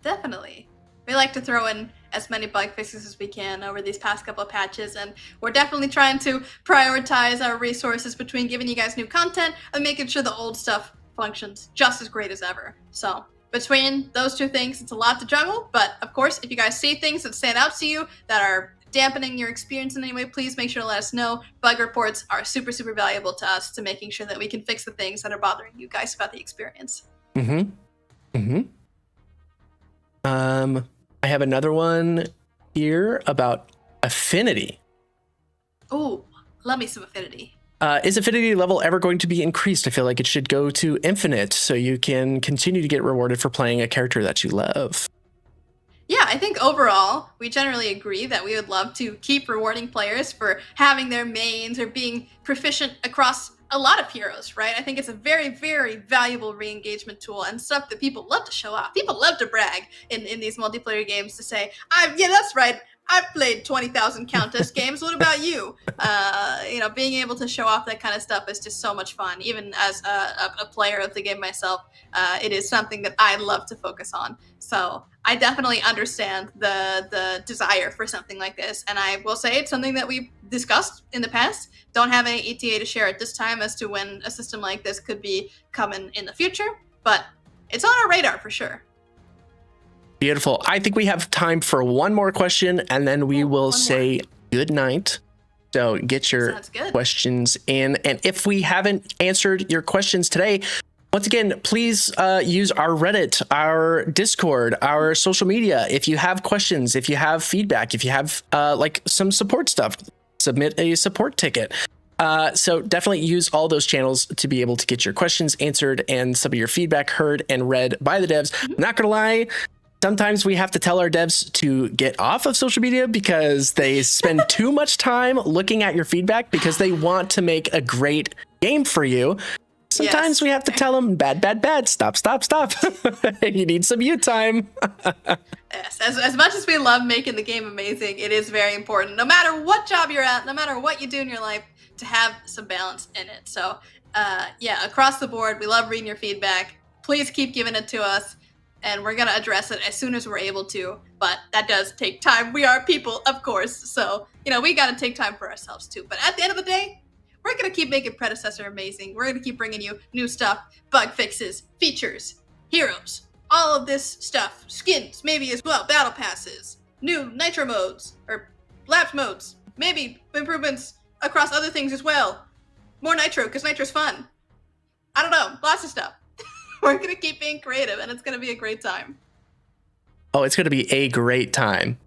definitely. We like to throw in as many bug fixes as we can over these past couple of patches, and we're definitely trying to prioritize our resources between giving you guys new content and making sure the old stuff functions just as great as ever. So between those two things, it's a lot to juggle, but of course, if you guys see things that stand out to you that are dampening your experience in any way, please make sure to let us know. Bug reports are super, super valuable to us, to making sure that we can fix the things that are bothering you guys about the experience. I have another one here about affinity. Oh, love me some affinity. Is affinity level ever going to be increased? I feel like it should go to infinite so you can continue to get rewarded for playing a character that you love. Yeah, I think overall, we generally agree that we would love to keep rewarding players for having their mains or being proficient across a lot of heroes, right? I think it's a very, very valuable re-engagement tool and stuff that people love to show off. People love to brag in these multiplayer games to say, yeah, that's right, I've played 20,000 Countess games. What about you? You know, being able to show off that kind of stuff is just so much fun. Even as a player of the game myself, it is something that I love to focus on. So I definitely understand the desire for something like this. And I will say it's something that we've discussed in the past. Don't have any ETA to share at this time as to when a system like this could be coming in the future, but it's on our radar for sure. Beautiful. I think we have time for one more question, and then we will say good night. So get your questions in. And if we haven't answered your questions today, once again, please use our Reddit, our Discord, our social media. If you have questions, if you have feedback, if you have some support stuff, submit a support ticket. So definitely use all those channels to be able to get your questions answered and some of your feedback heard and read by the devs. I'm not going to lie. Sometimes we have to tell our devs to get off of social media because they spend too much time looking at your feedback because they want to make a great game for you. Sometimes we have to tell them bad, stop. You need some you time. Yes, as much as we love making the game amazing, it is very important, no matter what job you're at, no matter what you do in your life, to have some balance in it. So yeah, across the board, we love reading your feedback. Please keep giving it to us, and we're going to address it as soon as we're able to, but that does take time. We are people, of course, so, you know, we got to take time for ourselves too. But at the end of the day, we're going to keep making Predecessor amazing. We're going to keep bringing you new stuff, bug fixes, features, heroes, all of this stuff, skins maybe as well, battle passes, new nitro modes, or lapse modes, maybe improvements across other things as well. More nitro, because nitro's fun. I don't know, lots of stuff. We're going to keep being creative, and it's going to be a great time. Oh, it's going to be a great time.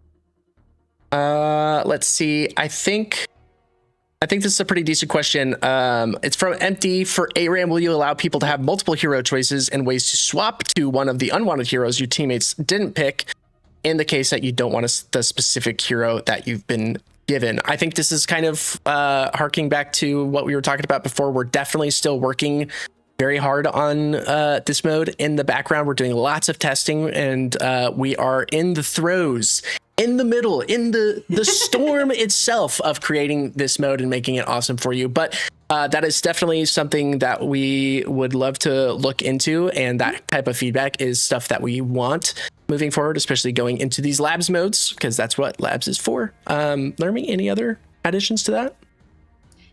Let's see. I think I think this is a pretty decent question. It's from Empty. For ARAM, will you allow people to have multiple hero choices and ways to swap to one of the unwanted heroes your teammates didn't pick in the case that you don't want the specific hero that you've been given? I think this is kind of harking back to what we were talking about before. We're definitely still working very hard on this mode in the background. We're doing lots of testing, and we are in the throes, in the middle, in the storm itself of creating this mode and making it awesome for you. But that is definitely something that we would love to look into, and that type of feedback is stuff that we want moving forward, especially going into these labs modes, because that's what labs is for. Lermy, any other additions to that?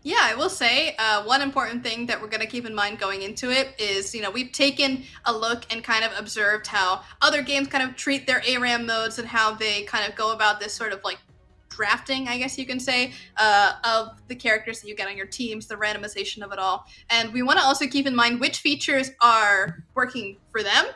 Yeah, I will say one important thing that we're going to keep in mind going into it is, we've taken a look and kind of observed how other games kind of treat their ARAM modes and how they kind of go about this sort of like drafting, I guess you can say, of the characters that you get on your teams, the randomization of it all. And we want to also keep in mind which features are working for them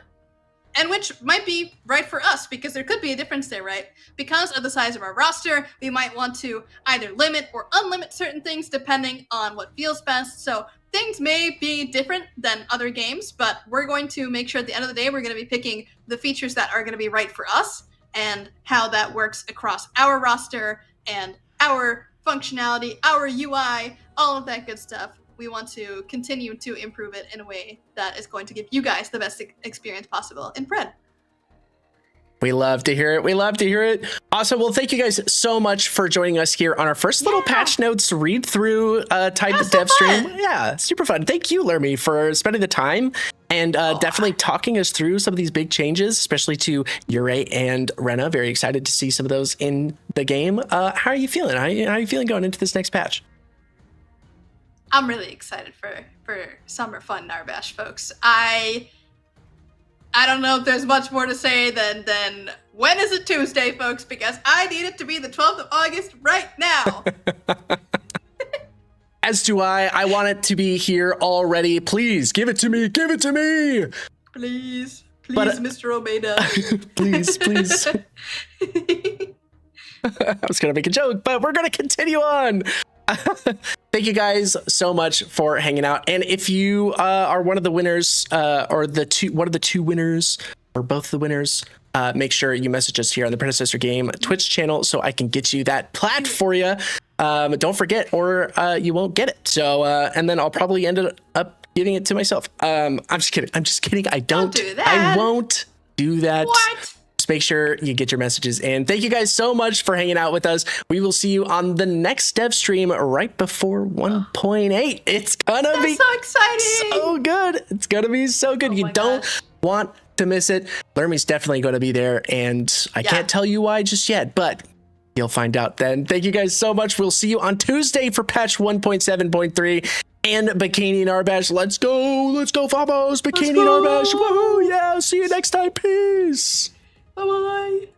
and which might be right for us, because there could be a difference there, right? Because of the size of our roster, we might want to either limit or unlimit certain things depending on what feels best. So things may be different than other games, but we're going to make sure at the end of the day, we're going to be picking the features that are going to be right for us and how that works across our roster and our functionality, our UI, all of that good stuff. We want to continue to improve it in a way that is going to give you guys the best experience possible in Pred. We love to hear it. We love to hear it. Awesome. Well, thank you guys so much for joining us here on our first little patch notes read through type of dev stream. Yeah, super fun. Thank you, Lermy, for spending the time and definitely talking us through some of these big changes, especially to Ure and Rena. Very excited to see some of those in the game. How are you feeling? How are you feeling going into this next patch? I'm really excited for summer fun, Narbash folks. I don't know if there's much more to say than when is it Tuesday, folks, because I need it to be the 12th of August right now. As do I. I want it to be here already. Please give it to me. Give it to me. Please, Mr. Omeda. please. I was going to make a joke, but we're going to continue on. Thank you guys so much for hanging out. And if you are one of the winners or one of the two winners or both the winners, make sure you message us here on the Predecessor Game Twitch channel so I can get you that plat for you. Don't forget, or you won't get it. So and then I'll probably end up giving it to myself. I'm just kidding. I don't do that. I won't do that. What? Make sure you get your messages in. Thank you guys so much for hanging out with us. We will see you on the next dev stream right before 1.8. It's gonna be so exciting, so good. It's gonna be so good. You don't want to miss it. Lermy's definitely going to be there, and I can't tell you why just yet, but you'll find out then. Thank you guys so much. We'll see you on Tuesday for patch 1.7.3 and Bikini Narbash. Let's go, Fabos. Bikini Narbash. Woohoo! Yeah. See you next time. Peace. Bye-bye.